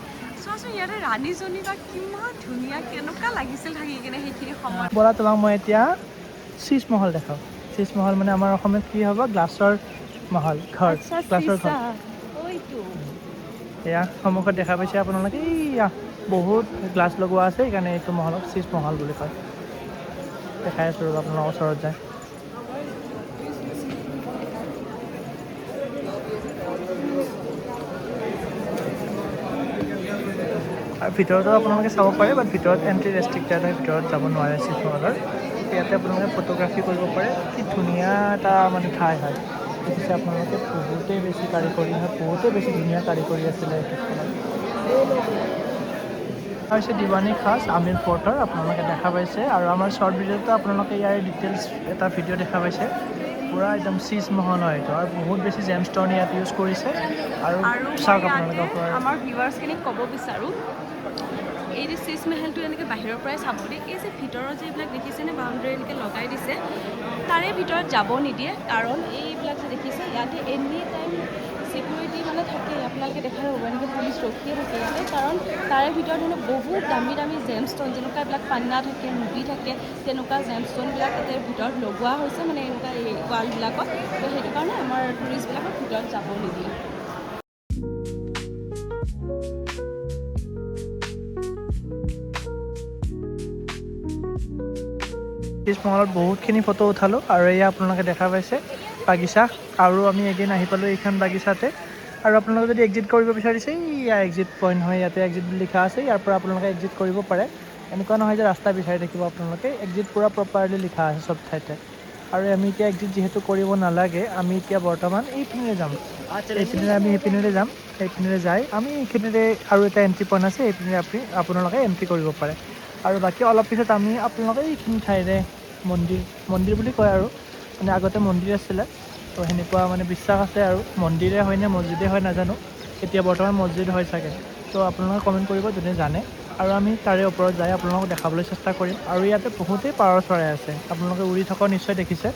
চোৱাচোন ইয়াতে ৰাণীজনী বা কিমান ধুনীয়া কেনেকুৱা লাগিছিল থাকি কিনে সেইখিনি সময় ব'লা তোমাক মই এতিয়া শীষ মহল দেখাওঁ শীষ মহল মানে আমাৰ অসমত কি হ'ব গ্লাছৰ মহল ঘৰ গ্লাছৰ ঘৰ এয়া সন্মুখত দেখা পাইছে আপোনালোকে এইয়া বহুত গ্লাছ লগোৱা আছে সেইকাৰণে এইটো মহলক শীষ মহল বুলি কয় দেখাই আছোঁ ৰ'ব আপোনালোকৰ ওচৰত যায় আৰু ভিতৰতো আপোনালোকে চাব পাৰে বাট ভিতৰত এণ্ট্ৰি ৰেষ্ট্ৰিক্টেড হয় ভিতৰত যাব নোৱাৰে শীষ মহলৰ ইয়াতে আপোনালোকে ফটোগ্ৰাফী কৰিব পাৰে কি ধুনীয়া এটা মানে ঠাই হয় দেখিছে আপোনালোকে বহুতেই বেছি কাৰিকৰী হয় বহুতেই বেছি ধুনীয়া কাৰিকৰী আছিলে হৈছে দিৱানী খাছ আমিৰ ফৰ্টৰ আপোনালোকে দেখা পাইছে আৰু আমাৰ শ্বৰ্ট ভিডিঅ'টো আপোনালোকে ইয়াৰ ডিটেইলছ এটা ভিডিঅ' দেখা পাইছে পূৰা একদম শীষ মহল হয় এইটো আৰু বহুত বেছি জেম ষ্ট'ন ইয়াত ইউজ কৰিছে আৰু চাওক আপোনালোকৰ আমাৰ ভিউৱাৰ্ছখিনিক ক'ব বিচাৰোঁ এই যে শীষ মহলটো এনেকৈ বাহিৰৰ পৰাই চাব দিয়ে এই যে ভিতৰত যে এইবিলাক দেখিছেনে বাউণ্ডেৰী এনেকৈ লগাই দিছে তাৰে ভিতৰত যাব নিদিয়ে কাৰণ এইবিলাক যে দেখিছে ইয়াতে এনি টাইম ছিকিউৰিটি মানে থাকে আপোনালোকে দেখা হ'ব এনেকৈ পুলিচ ৰখিয়ে থাকে ইয়াতে কাৰণ তাৰে ভিতৰত মানে বহুত দামী জেম ষ্ট'ন যেনেকুৱা এইবিলাক পান্না থাকে মুভি থাকে তেনেকুৱা জেম ষ্ট'নবিলাক তাতে ভিতৰত লগোৱা হৈছে মানে এনেকুৱা এই ৱালবিলাকত তো সেইটো কাৰণে আমাৰ টুৰিষ্টবিলাকক ভিতৰত যাব নিদিয়ে শীষ মহলত বহুতখিনি ফটো উঠালোঁ আৰু এয়া আপোনালোকে দেখা পাইছে বাগিচা আৰু আমি এদিন আহি পালোঁ এইখন বাগিচাতে আৰু আপোনালোকে যদি এক্সিট কৰিব বিচাৰিছে এয়া এক্সিট পইণ্ট হয় ইয়াতে এক্সিট বুলি লিখা আছে ইয়াৰ পৰা আপোনালোকে এক্সিট কৰিব পাৰে এনেকুৱা নহয় যে ৰাস্তা বিচাৰি থাকিব আপোনালোকে এক্সিট পূৰা প্ৰপাৰলি লিখা আছে চব ঠাইতে আৰু আমি এতিয়া এক্সিট যিহেতু কৰিব নালাগে আমি এতিয়া বৰ্তমান এইপিনেৰে যাম এইপিনেৰে আমি সেইপিনেৰে যাম সেইপিনেৰে যাই আমি এইখিনিৰে আৰু এটা এণ্ট্ৰি পইণ্ট আছে এইপিনেৰে আপোনালোকে এণ্ট্ৰি কৰিব পাৰে আৰু বাকী অলপ পিছত আমি আপোনালোকে এইখিনি ঠাইৰে মন্দিৰ বুলি কয় আৰু মানে আগতে মন্দিৰ আছিলে তো সেনেকুৱা মানে বিশ্বাস আছে আৰু মন্দিৰে হয় নে মছজিদে হয় নাজানো এতিয়া বৰ্তমান মছজিদ হয় চাগে তো আপোনালোকে কমেণ্ট কৰিব যোনে জানে আৰু আমি তাৰে ওপৰত যাই আপোনালোকক দেখাবলৈ চেষ্টা কৰিম আৰু ইয়াতে বহুতেই পাৰ চৰাই আছে আপোনালোকে উৰি থকা নিশ্চয় দেখিছে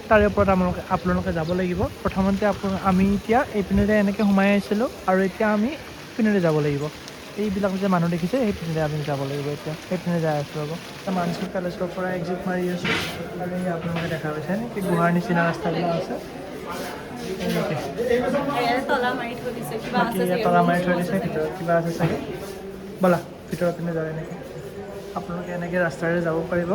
তাৰে ওপৰত আপোনালোকে যাব লাগিব প্ৰথমতে আমি এতিয়া এইপিনেৰে এনেকৈ সোমাই আহিছিলোঁ আৰু এতিয়া আমি পিনেৰে যাব লাগিব এইবিলাক যে মানুহ দেখিছে সেইপিনেৰে আমি যাব লাগিব এতিয়া সেইপিনে যাই আছোঁ ৰ'ব মানসিক পেলেচৰ পৰা এক্সিট মাৰি আছোঁ আৰু এই আপোনালোকে দেখা পাইছে নেকি গুহাৰ নিচিনা ৰাস্তাবিলাক আছে তলা মাৰি থৈ দিছে তলা মাৰি থৈ দিছে ভিতৰত কিবা আছে চাগে ব'লা ভিতৰৰ পিনে যাওঁ এনেকৈ আপোনালোকে এনেকৈ ৰাস্তাৰে যাব পাৰিব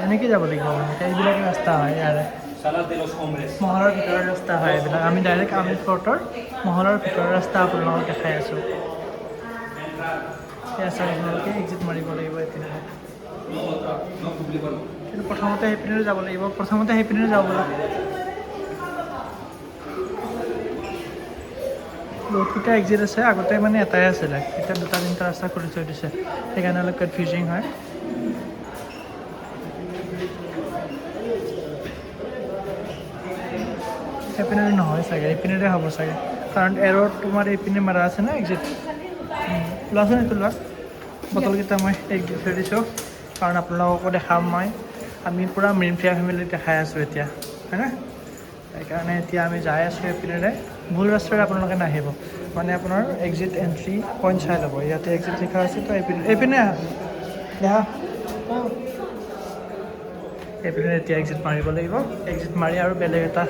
এনেকৈ যাব লাগিব আপোনালোকে এইবিলাক ৰাস্তা হয় ইয়াৰে মহলৰ ভিতৰৰ ৰাস্তা হয় এইবিলাক আমি ডাইৰেক্ট আমিৰ ফৰ্টৰ মহলৰ ভিতৰৰ ৰাস্তা আপোনালোকক দেখাই আছোঁ সেয়া চাই আপোনালোকে এক্সিট মাৰিব লাগিব এইপিনে কিন্তু প্ৰথমতে সেইপিনে যাব লাগিব প্ৰথমতে সেইপিনে যাব লাগে বহুতকেইটা এক্সিট আছে আগতে মানে এটাই আছিলে এতিয়া 2-3টা ৰাস্তা খুলি থৈ দিছে সেইকাৰণে অলপ কনফিউজিং হয় সেইপিনে নহয় চাগে এইপিনেৰে হ'ব চাগে কাৰণ এৰত তোমাৰ এইপিনে মাৰা আছে না এক্সিট লোৱাচোন এইটো লোৱা বটলকেইটা মই এক দি থৈ দিছোঁ কাৰণ আপোনালোককো দেখাম মই আমি পূৰা মিনফিয়া ফেমিলি দেখাই আছোঁ এতিয়া হয়নে সেইকাৰণে এতিয়া আমি যাই আছোঁ এইপিনেৰে ভুল ৰাস্তাৰে আপোনালোকে নাহিব মানে আপোনাৰ এক্সিট এণ্ট্ৰি পইণ্ট চাই ল'ব ইয়াতে এক্সিট লিখা আছে তো এইপিনে দেখা এইপিনে এতিয়া এক্সিট মাৰিব লাগিব এক্সিট মাৰি আৰু বেলেগ এটা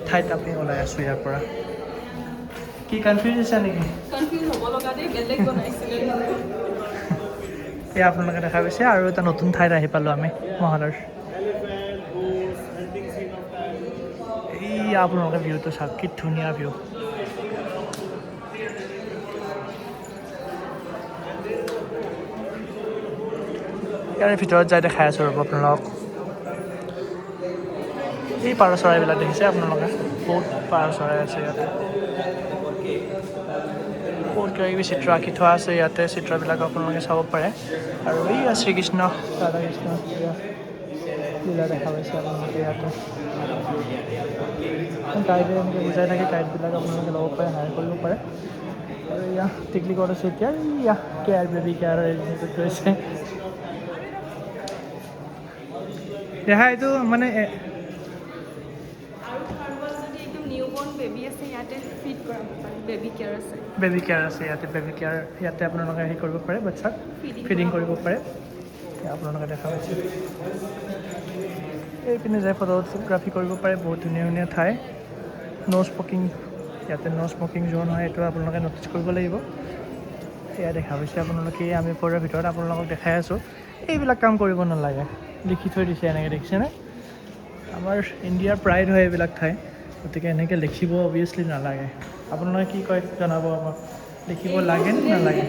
ঠাইত আমি ওলাই আছোঁ ইয়াৰ পৰা কি কনফিউজ হৈছে নেকি এয়া আপোনালোকে দেখা পাইছে আৰু এটা নতুন ঠাইত আহি পালোঁ আমি মহলৰ এই আপোনালোকে ভিউটো চাওক কি ধুনীয়া ভিউ ইয়াৰে ভিতৰত যাই দেখাই আছোঁ ৰ'ব আপোনালোকক এই পাৰ চৰাইবিলাক দেখিছে আপোনালোকে বহুত পাৰ চৰাই আছে ইয়াতে বহুত কিবাকিবি চিত্ৰ আঁকি থোৱা আছে ইয়াতে চিত্ৰবিলাক আপোনালোকে চাব পাৰে আৰু এই শ্ৰীকৃষ্ণ ৰাধা কৃষ্ণ লীলা দেখা পাইছে আপোনালোকে ইয়াতে গাইডে এনেকৈ বুজাই থাকে গাইডবিলাক আপোনালোকে ল'ব পাৰে হায়াৰ কৰিব পাৰে আৰু এয়া টিকলিকত আছে এতিয়া ইয়া কেয়াৰ বেবী কেয়াৰ এজনীটোত গৈছে দেহা এইটো মানে বেবী কেয়াৰ আছে ইয়াতে বেবী কেয়াৰ ইয়াতে আপোনালোকে হেৰি কৰিব পাৰে বাচ্চাক ফিডিং কৰিব পাৰে আপোনালোকে দেখা পাইছে এইপিনে যাই ফটোগ্ৰাফী কৰিব পাৰে বহুত ধুনীয়া ধুনীয়া ঠাই ন' স্মকিং ইয়াতে ন' স্মকিং জ'ন হয় এইটো আপোনালোকে ন'টিছ কৰিব লাগিব এয়া দেখা পাইছে আপোনালোকে আমি ফটোৰ ভিতৰত আপোনালোকক দেখাই আছোঁ এইবিলাক কাম কৰিব নালাগে লিখি থৈ দিছে এনেকৈ দেখিছেনে আমাৰ ইণ্ডিয়াৰ প্ৰাইড হয় এইবিলাক ঠাই গতিকে এনেকৈ লিখিব অভিয়াছলি নালাগে আপোনালোকে কি কয় জনাব আমাক লিখিব লাগে নে নালাগে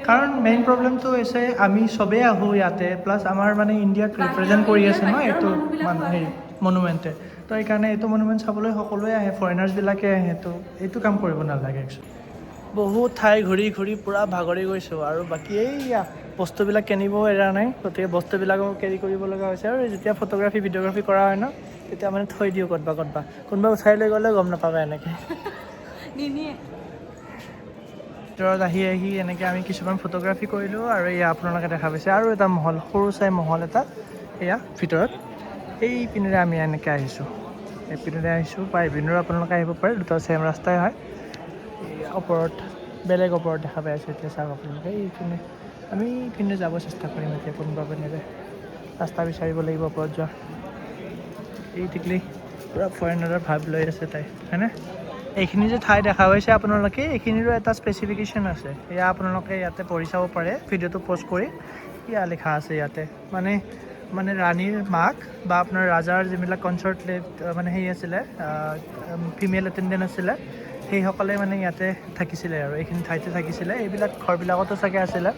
কাৰণ মেইন প্ৰব্লেমটো হৈছে আমি চবেই আহোঁ ইয়াতে প্লাছ আমাৰ মানে ইণ্ডিয়াক ৰিপ্ৰেজেণ্ট কৰি আছে ন এইটো মানে হেৰি মনুমেণ্টে তো সেইকাৰণে এইটো মনুমেণ্ট চাবলৈ সকলোৱে আহে ফৰেনাৰ্ছবিলাকে আহে তো এইটো কাম কৰিব নালাগে একচুৱেলি বহুত ঠাই ঘূৰি ঘূৰি পূৰা ভাগৰি গৈছোঁ আৰু বাকী এইয়া বস্তুবিলাক কিনিবও এৰা নাই গতিকে বস্তুবিলাকো কেৰি কৰিব লগা হৈছে আৰু যেতিয়া ফটোগ্ৰাফী ভিডিঅ'গ্ৰাফী কৰা হয় ন তেতিয়া মানে থৈ দিওঁ ক'ৰবাত কোনোবা উঠাই লৈ গ'লে গম নাপাবা এনেকৈ ভিতৰত আহি এনেকৈ আমি কিছুমান ফটোগ্ৰাফী কৰিলোঁ আৰু এয়া আপোনালোকে দেখা পাইছে আৰু এটা মহল সৰু চাই মহল এটা এয়া ভিতৰত এই পিনেৰে আমি এনেকৈ আহিছোঁ এইপিনেৰে আহিছোঁ বা এইপিনেৰো আপোনালোকে আহিব পাৰে দুটা ছেম ৰাস্তাই হয় ওপৰত বেলেগ ওপৰত দেখা পাই আছোঁ এতিয়া চাওক আপোনালোকে এইপিনে আমি এইপিনে যাব চেষ্টা কৰিম এতিয়া কোনোবা পিনেৰে ৰাস্তা বিচাৰিব লাগিব ওপৰত যোৱা এই টিকলি পূৰা ফৰেনাৰৰ ভাৱ লৈ আছে তাই হয়নে এইখিনি যে ঠাই দেখা পাইছে আপোনালোকে এইখিনিৰো এটা স্পেচিফিকেশ্যন আছে এয়া আপোনালোকে ইয়াতে পঢ়ি চাব পাৰে ভিডিঅ'টো প'ষ্ট কৰি ইয়া লিখা আছে ইয়াতে মানে ৰাণীৰ মাক বা আপোনাৰ ৰাজাৰ যিবিলাক কনচাৰ্ট মানে হেৰি আছিলে ফিমেল এটেণ্ডেণ্ট আছিলে সেইসকলে মানে ইয়াতে থাকিছিলে আৰু এইখিনি ঠাইতে থাকিছিলে এইবিলাক ঘৰবিলাকতো চাগে আছিলে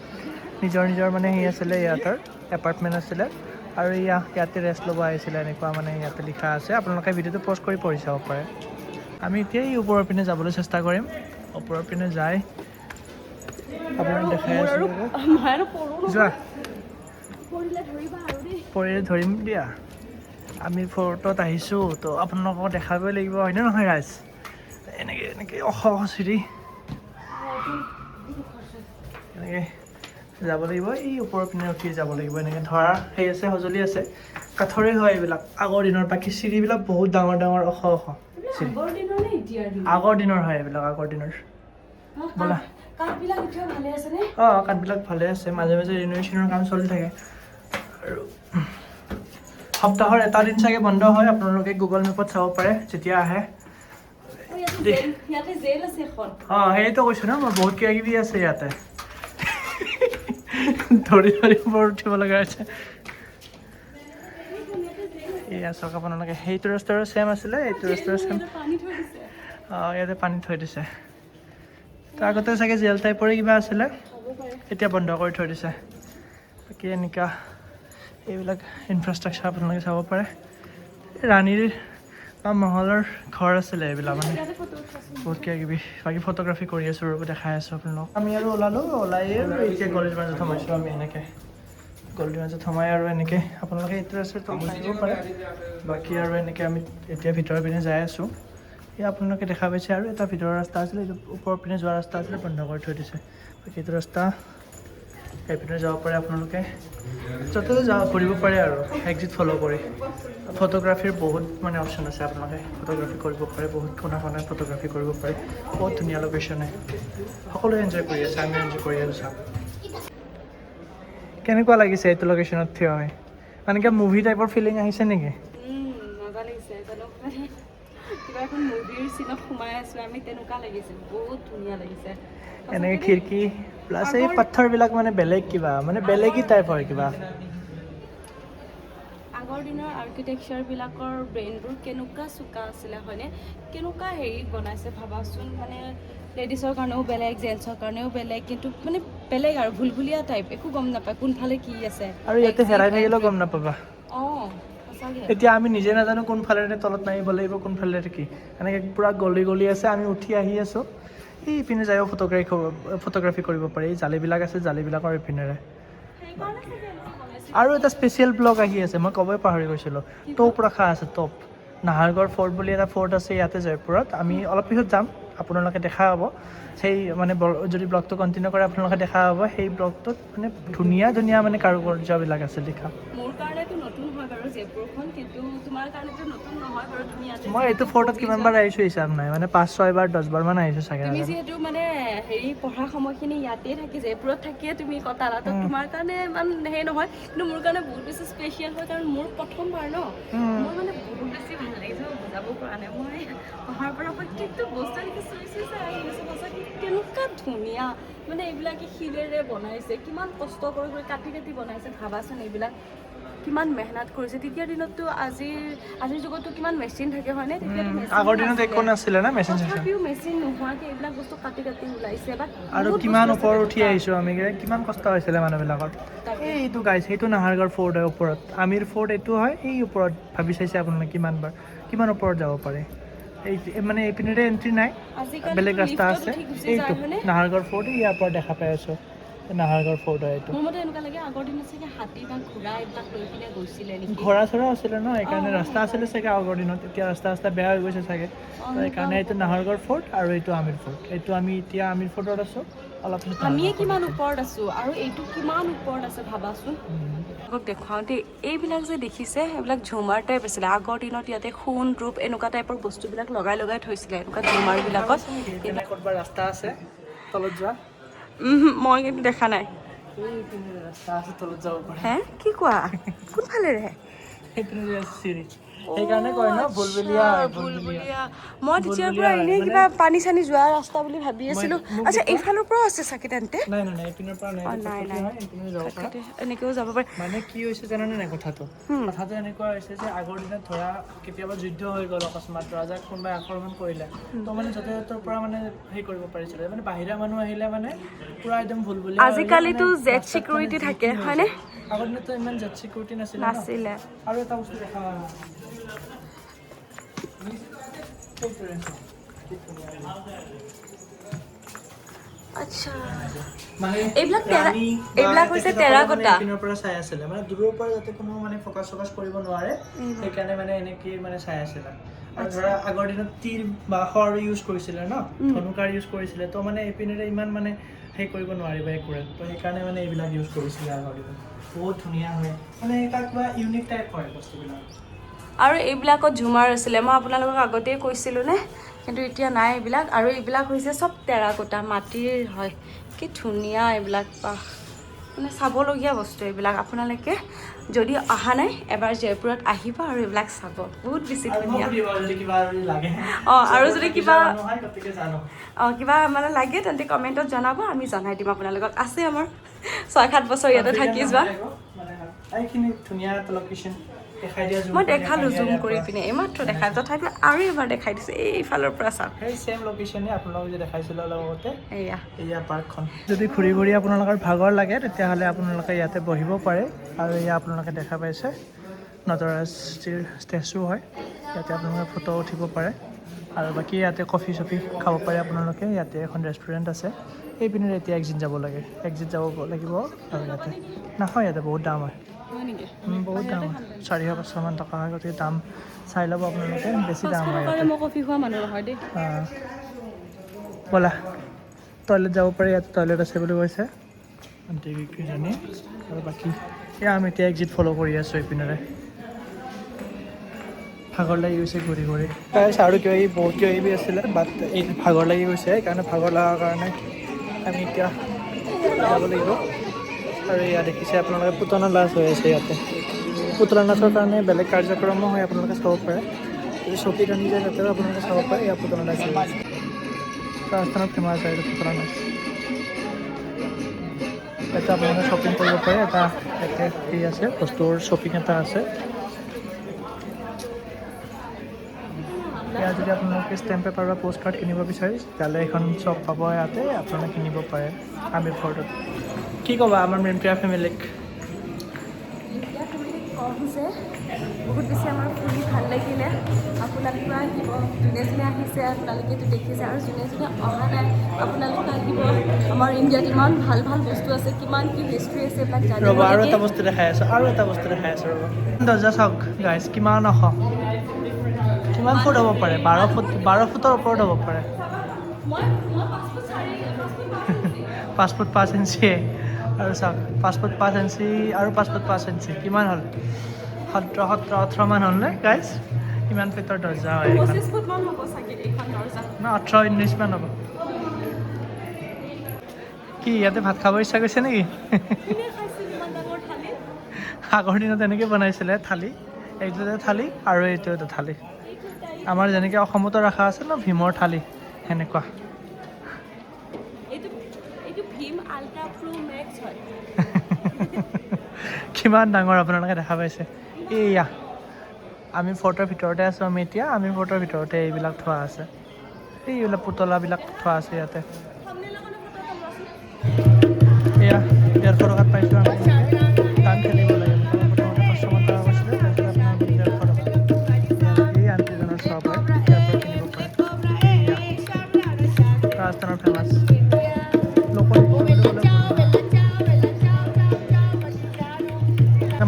নিজৰ মানে হেৰি আছিলে ইয়াতৰ এপাৰ্টমেণ্ট আছিলে আৰু ইয়াতে ৰেষ্ট ল'ব আহিছিলে এনেকুৱা মানে ইয়াতে লিখা আছে আপোনালোকে ভিডিঅ'টো প'ষ্ট কৰি পঢ়ি চাব পাৰে আমি এতিয়া এই ওপৰৰ পিনে যাবলৈ চেষ্টা কৰিম ওপৰৰ পিনে যাই আপোনাক দেখাই আছোঁ যোৱা পৰিলে ধৰিম দিয়া আমি ফৰ্টত আহিছোঁ তো আপোনালোকক দেখাবই লাগিব হয়নে নহয় ৰাইজ এনেকৈ চিৰি এনেকৈ যাব লাগিব এই ওপৰৰ পিনে উঠি যাব লাগিব এনেকৈ ধৰা সেই আছে সঁজুলি আছে কাঠৰে হয় এইবিলাক আগৰ দিনৰ বাকী চিৰিবিলাক বহুত ডাঙৰ চিৰি আগৰ দিনৰ হয় এইবিলাক আগৰ দিনৰ ব'লা কাঠবিলাক ভালে আছে মাজে মাজে ৰিন'ভেশ্যনৰ কাম চলি থাকে আৰু সপ্তাহৰ এটা দিন চাগে বন্ধ হয় আপোনালোকে গুগল মেপত চাব পাৰে যেতিয়া আহে ইয়াতে জেল আছে এখন সেইটো কৈছোঁ ন মই বহুত কিবা কিবি আছে ইয়াতে ধৰি ওপৰত উঠিব লগা হৈছে এয়া চাওক আপোনালোকে সেইটো ৰাস্তাৰো ছেম আছিলে এইটো ৰাস্তাৰো ছেম ইয়াতে পানী থৈ দিছে তো আগতে চাগে জেল টাইপৰে কিবা আছিলে এতিয়া বন্ধ কৰি থৈ দিছে বাকী এনেকুৱা এইবিলাক ইনফ্ৰাষ্ট্ৰাকচাৰ আপোনালোকে চাব পাৰে ৰাণীৰ বা মহলৰ ঘৰ আছিলে এইবিলাক মানে বহুত কিবা কিবি বাকী ফটোগ্ৰাফী কৰি আছোঁ ৰ'ব দেখাই আছোঁ আপোনালোকক আমি আৰু ওলালোঁ ওলাই আৰু এতিয়া গলিৰ মাজত সোমাইছোঁ আমি এনেকৈ গলিৰ মাজত সোমাই আৰু এনেকৈ আপোনালোকে এইটো ৰাস্তাত আহিব পাৰে বাকী আৰু এনেকৈ আমি এতিয়া ভিতৰৰ পিনে যাই আছোঁ এই আপোনালোকে দেখা পাইছে আৰু এটা ভিতৰৰ ৰাস্তা আছিলে এইটো ওপৰৰ পিনে যোৱা ৰাস্তা আছিলে বন্ধ কৰি থৈ দিছে বাকী এইটো ৰাস্তা এইপিনে যাব পাৰে আপোনালোকে য'তে যাব ফুৰিব পাৰে আৰু এক্সিট ফ'ল' কৰি ফটোগ্ৰাফীৰ বহুত মানে অপশ্যন আছে আপোনালোকে ফটোগ্ৰাফী কৰিব পাৰে বহুত কোণা কোণাই ফটোগ্ৰাফী কৰিব পাৰে বহুত ধুনীয়া লোকেশ্যনে সকলোৱে এনজয় কৰি আছে আমি এনজয় কৰি আছোঁ চাওক কেনেকুৱা লাগিছে এইটো লোকেশ্যনত থিয় হয় মানে কিবা মুভি টাইপৰ ফিলিং আহিছে নেকি মজা লাগিছে কিবা এখন মুভিৰ চিনত সোমাই আছোঁ আমি তেনেকুৱা লাগিছে বহুত ধুনীয়া লাগিছে এনেকৈ খিৰিকী প্লাছ এই পাথৰবিলাক মানে বেলেগ কিবা মানে বেলেগেই টাইপ হয় কিবা আগৰ দিনৰ আৰ্কিটেকচাৰবিলাকৰ ব্ৰেইনবোৰ কেনেকুৱা চোকা আছিলে হয়নে কেনেকুৱা হেৰি বনাইছে ভাবাচোন মানে লেডিছৰ কাৰণেও বেলেগ জেণ্টছৰ কাৰণেও বেলেগ কিন্তু মানে বেলেগ আৰু ভুলভুলীয়া টাইপ একো গম নাপায় কোনফালে কি আছে আৰু ইয়াতে হেৰাই থাকিলেও গম নাপাবা অঁ সঁচাকৈ এতিয়া আমি নিজে নাজানো কোনফালেৰে তলত নামিব লাগিব কোনফালেৰে কি এনেকৈ পূৰা গলি গলি আছে আমি উঠি আহি আছোঁ এই ইপিনে যায়ো ফটোগ্ৰাফী কৰিব পাৰি এই জালিবিলাক আছে জালিবিলাকৰ ইপিনেৰে আৰু এটা স্পেচিয়েল ব্লগ আহি আছে মই ক'বই পাহৰি গৈছিলোঁ টপ ৰখা আছে টপ নাহাৰগড় ফৰ্ট বুলি এটা ফৰ্ট আছে ইয়াতে জয়পুৰত আমি অলপ পিছত যাম আপোনালোকে দেখা হ'ব সেই মানে যদি ব্লগটো কণ্টিনিউ কৰে আপোনালোকে দেখা হ'ব সেই ব্লগটোত মানে ধুনীয়া ধুনীয়া মানে কাৰুকাৰ্যবিলাক আছে দেখা মোৰ কাৰণেতো নতুন হয় বাৰু জয়পুৰখন কিন্তু তোমাৰ কাৰণেতো নতুন নহয় বাৰু তুমি ইয়াতে মই এইটো ফৰ্টত কিমানবাৰ আহিছোঁ হিচাপ নাই মানে 5-6 বাৰ 10 বাৰমান আহিছোঁ চাগে তুমি যিহেতু মানে হেৰি পঢ়া সময়খিনি ইয়াতেই থাকি জয়পুৰত থাকিয়ে তুমি কটালা তো তোমাৰ কাৰণে ইমান হেৰি নহয় কিন্তু মোৰ কাৰণে বহুত বেছি স্পেচিয়েল হয় কাৰণ মোৰ প্ৰথমবাৰ ন মোৰ মানে বহুত বেছি ভাল লাগিছে মই বুজাব পৰা নাই মই অহাৰ পৰা প্ৰত্যেকটো বস্তু এনেকৈ চুই চুই চাই আহি আছোঁ সঁচাকৈ কেনেকুৱা ধুনীয়া মানে এইবিলাকে শিলেৰে বনাইছে কিমান কষ্ট কৰি কৰি কাটি কাটি বনাইছে ভাবাচোন এইবিলাক কিমান মেহনত কৰিছে তেতিয়াৰ দিনততো আজিৰ যুগততো কিমান মেচিন থাকে হয়নে তেতিয়াতো আগৰ দিনত একো নাছিলে না মেচিন তথাপিও মেচিন নোহোৱাকৈ এইবিলাক বস্তু কাটি কাটি ওলাইছে বা আৰু কিমান ওপৰত উঠি আহিছোঁ আমি কিমান কষ্ট হৈছিলে মানুহবিলাকৰ এইটো গাইছে সেইটো নাহাৰগড় ফৰ্ট হয় ওপৰত আমিৰ ফৰ্ট এইটো হয় এই ওপৰত ভাবি চাইছে আপোনালোকে কিমান ওপৰত যাব পাৰে এই মানে এইপিনেৰে এণ্ট্ৰি নাই বেলেগ ৰাস্তা আছে এইটো নাহাৰগড় ফৰ্ট ইয়াৰ পৰা দেখা পাই আছোঁ নাহাৰগড় ফৰ্ট হয় এইটো মোৰ মতে এনেকুৱা লাগে আগৰ দিনত চাগে হাতী বা ঘোঁৰা এইবিলাক লৈ পিনে গৈছিলে নেকি ঘোঁৰা চৰা আছিলে ন সেইকাৰণে ৰাস্তা আছিলে চাগে আগৰ দিনত এতিয়া ৰাস্তা বেয়া হৈ গৈছে চাগে তো সেইকাৰণে এইটো নাহাৰগড় ফৰ্ট আৰু এইটো আমিৰ ফৰ্ট এইটো আমি এতিয়া আমিৰ ফৰ্টত আছোঁ অলপ আমিয়ে কিমান ওপৰত আছোঁ আৰু এইটো কিমান ওপৰত আছে ভাবাচোন আপোনাক দেখুৱাওঁ দেই এইবিলাক যে দেখিছে সেইবিলাক ঝুমাৰ টাইপ আছিলে আগৰ দিনত ইয়াতে সোণ ৰূপ এনেকুৱা টাইপৰ বস্তুবিলাক লগাই লগাই থৈছিলে এনেকুৱা ঝুমাৰবিলাকত ক'ৰবাত ৰাস্তা আছে তলত যোৱা মই কিন্তু দেখা নাই ৰাস্তা আছে তলত যাব পাৰে হে কি কোৱা কোনফালেৰে সেইপিনে চিৰি সেইকাৰণে কয় ন বুলবুলীয়া মই তেতিয়াৰ পৰা এনেই কিবা পানী চানী যোৱা ৰাস্তা বুলি ভাবি আছিলোঁ আচ্ছা এইফালৰ পৰাও আছে চাগে তেন্তে নাই এইপিনৰ পৰা নাই এনেকৈও যাব পাৰে মানে কি হৈছে জানানে নাই কথাটো এনেকুৱা হৈছে যে আগৰ দিনত ধৰা কেতিয়াবা যুদ্ধ হৈ গ'ল অকস্মাত ৰাজাক কোনোবাই আক্ৰমণ কৰিলে তো মানে য'তে ত'ৰ পৰা মানে হেৰি কৰিব পাৰিছিলে মানে বাহিৰা মানুহ আহিলে মানে পুৰা একদম বুলবুলীয়া আজিকালিতো জেড চিকিউৰিটি থাকে হয়নে আগৰ দিনততো ইমান জেড চিকিউৰিটি নাছিলে আৰু এটা বস্তু দেখা আচ্ছা মানে এইবিলাক হৈছে টেৰাকোটা পৰা চাই আছিলে মানে দূৰৰ পৰা যাতে কোনো মানে ফকাছ কৰিব নোৱাৰে সেইকাৰণে মানে এনেকৈ মানে চাই আছিলে আৰু ধৰা আগৰ দিনত তীৰ বা শৰ ইউজ কৰিছিলে ন ধনুকাৰ ইউজ কৰিছিলে তো মানে এইপিনেৰে ইমান মানে সেই কৰিব নোৱাৰিব একুৰেট তো সেইকাৰণে মানে এইবিলাক ইউজ কৰিছিলে আগৰ দিনত বহুত ধুনীয়া হয় মানে এটা কিবা ইউনিক টাইপ হয় বস্তুবিলাক আৰু এইবিলাকত ঝুমাৰ আছিলে মই আপোনালোকক আগতেই কৈছিলোঁ নে কিন্তু এতিয়া নাই এইবিলাক আৰু এইবিলাক হৈছে চব টেৰাকোটা মাটিৰ হয় কি ধুনীয়া এইবিলাক মানে চাবলগীয়া বস্তু এইবিলাক আপোনালোকে যদি অহা নাই এবাৰ জয়পুৰত আহিব আৰু এইবিলাক চাব বহুত বেছি ধুনীয়া আৰু যদি কিবা কিবা মানে লাগে তেন্তে কমেণ্টত জনাব আমি জনাই দিম আপোনালোকক আছে আমাৰ 6-7 বছৰ ইয়াতে থাকি যোৱা মই দেখালোঁ জুম কৰি পিনে এইমাত্ৰ দেখাই তথাপিও আৰু এবাৰ দেখাই দিছোঁ এইফালৰ পৰা চাওক সেই চেম লোকেশ্যনে আপোনালোকক যে দেখাইছিলোঁ লগতে এয়া পাৰ্কখন যদি ঘূৰি ঘূৰি আপোনালোকৰ ভাগৰ লাগে তেতিয়াহ'লে আপোনালোকে ইয়াতে বহিব পাৰে আৰু এয়া আপোনালোকে দেখা পাইছে নটৰাজৰ ষ্টেচু হয় ইয়াতে আপোনালোকে ফটো উঠিব পাৰে আৰু বাকী ইয়াতে কফি চফি খাব পাৰে আপোনালোকে ইয়াতে এখন ৰেষ্টুৰেণ্ট আছে এইপিনে এতিয়া এক্সিট যাব লাগে এক্সিট যাব লাগিব আৰু ইয়াতে নহয় ইয়াতে বহুত দাম হয় বহুত দাম হয় 400-500 মান টকা হয় গতিকে দাম চাই ল'ব আপোনালোকে বেছি দাম হয় মই কফি খোৱা মানুহ নহয় দেই ব'লা টয়লেট যাব পাৰে ইয়াত টয়লেট আছে বুলি কৈছে আণ্টিকেইজনী আৰু বাকী এয়া আমি এতিয়া এক্সিট ফ'ল' কৰি আছোঁ এইপিনেৰে ভাগৰ লাগি গৈছে ঘূৰি ঘূৰি আৰু কিবা কিবি বহুত কিবা কিবি আছিলে বাট এই ভাগৰ লাগি গৈছে সেইকাৰণে ভাগৰ লগাৰ কাৰণে আমি এতিয়া যাব লাগিব আৰু ইয়াত দেখিছে আপোনালোকে পুতলা নাচ হৈ আছে ইয়াতে পুতলা নাচৰ কাৰণে বেলেগ কাৰ্যক্ৰমো হয় আপোনালোকে চাব পাৰে যদি চকীত আনি যায় তাতেও আপোনালোকে চাব পাৰে ইয়াত পুতলা নাচ ৰাজস্থানত ফেমাছ হয় এইটো পুতলা নাচ এটা আপোনালোকে শ্বপিং কৰিব পাৰে এটা ইয়াতে হেৰি আছে বস্তুৰ শ্বপিং এটা আছে ইয়াত যদি আপোনালোকে ষ্টেম্প পেপাৰ বা পষ্ট কাৰ্ড কিনিব বিচাৰে তেতিয়াহ'লে এখন শ্বপ পাব ইয়াতে আপোনালোকে কিনিব পাৰে আমিৰ ফৰ্টত কি ক'বা আমাৰ মেমপ্ৰিয়া ফেমিলিক কমছে বহুত বেছি আমাৰ ফুৰি ভাল লাগিলে আপোনালোকে আহিব যোনে যোনে আহিছে আপোনালোকেতো দেখিছে আৰু যোনে যোনে অহা নাই আপোনালোকে আহিব আমাৰ ইণ্ডিয়াত ইমান ভাল ভাল বস্তু আছে কিমান কি হিষ্ট্ৰী আছে এইবিলাক জানিব ৰ'ব আৰু এটা বস্তু দেখাই আছোঁ ৰ'ব দৰ্জা চাওক গাইজ কিমান ওখ কিমান ফুট হ'ব পাৰে 12 ফুটৰ ওপৰত হ'ব পাৰে 5 ফুট 5 ইঞ্চিয়ে আৰু চাওক 5 ফুট 5 ইঞ্চি আৰু 5 ফুট 5 ইঞ্চি কিমান হ'ল 17-18 মান হ'লনে গাইজ কিমান ফিটৰ দৰ্জা হয় 25 ফুট মান হ'ব চাগে এইখন দৰ্জা না 18-19 মান হ'ব কি ইয়াতে ভাত খাব ইচ্ছা গৈছে নেকি আগৰ দিনত এনেকৈ বনাইছিলে থালি এইটো এটা থালি আৰু এইটো এটা থালি আমাৰ যেনেকৈ অসমতো ৰখা আছে ন ভীমৰ থালি সেনেকুৱা কিমান ডাঙৰ আপোনালোকে দেখা পাইছে এয়া আমি ফটোৰ ভিতৰতে আছোঁ এতিয়া আমি ফটোৰ ভিতৰতে এইবিলাক থোৱা আছে এইবিলাক পুতলাবিলাক থোৱা আছে ইয়াতে এয়া 150 টকাত পাইছোঁ আমি টান খেলিব লাগে প্ৰথমতে 500 মান টকা পাইছিলে তাৰপিছত আপোনাৰ 150 টকা এই আণ্টিজনৰ শ্বপ হয় ইয়াৰ পৰা কিনিব পাৰে ৰাজস্থানৰ ফেমাছ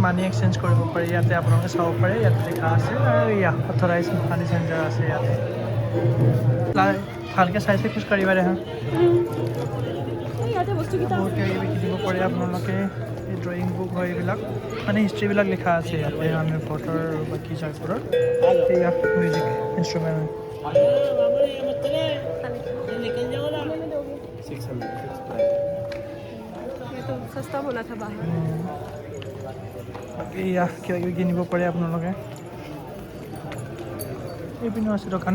মানি এক্সচেঞ্জ কৰিব পাৰি ইয়াতে আপোনালোকে চাব পাৰে ইয়াতে লিখা আছে আৰু ইয়াত অথৰাইজ মানি চেণ্টাৰ আছে ইয়াতে ভালকৈ চাইছে খোজকাঢ়িবা দেখা বহুত কিবা কিবি কিনিব পাৰে আপোনালোকে এই ড্ৰয়িং বুক হয় এইবিলাক মানে হিষ্ট্ৰীবিলাক লিখা আছে ইয়াতে আমি ফটোৰ বাকী জয়পুৰৰ এয়া মিউজিক ইনষ্ট্ৰুমেণ্ট सस्ता बोला था बाहर এয়া কিবা কিবি কিনিব পাৰে আপোনালোকে এইপিনেও আছে দোকান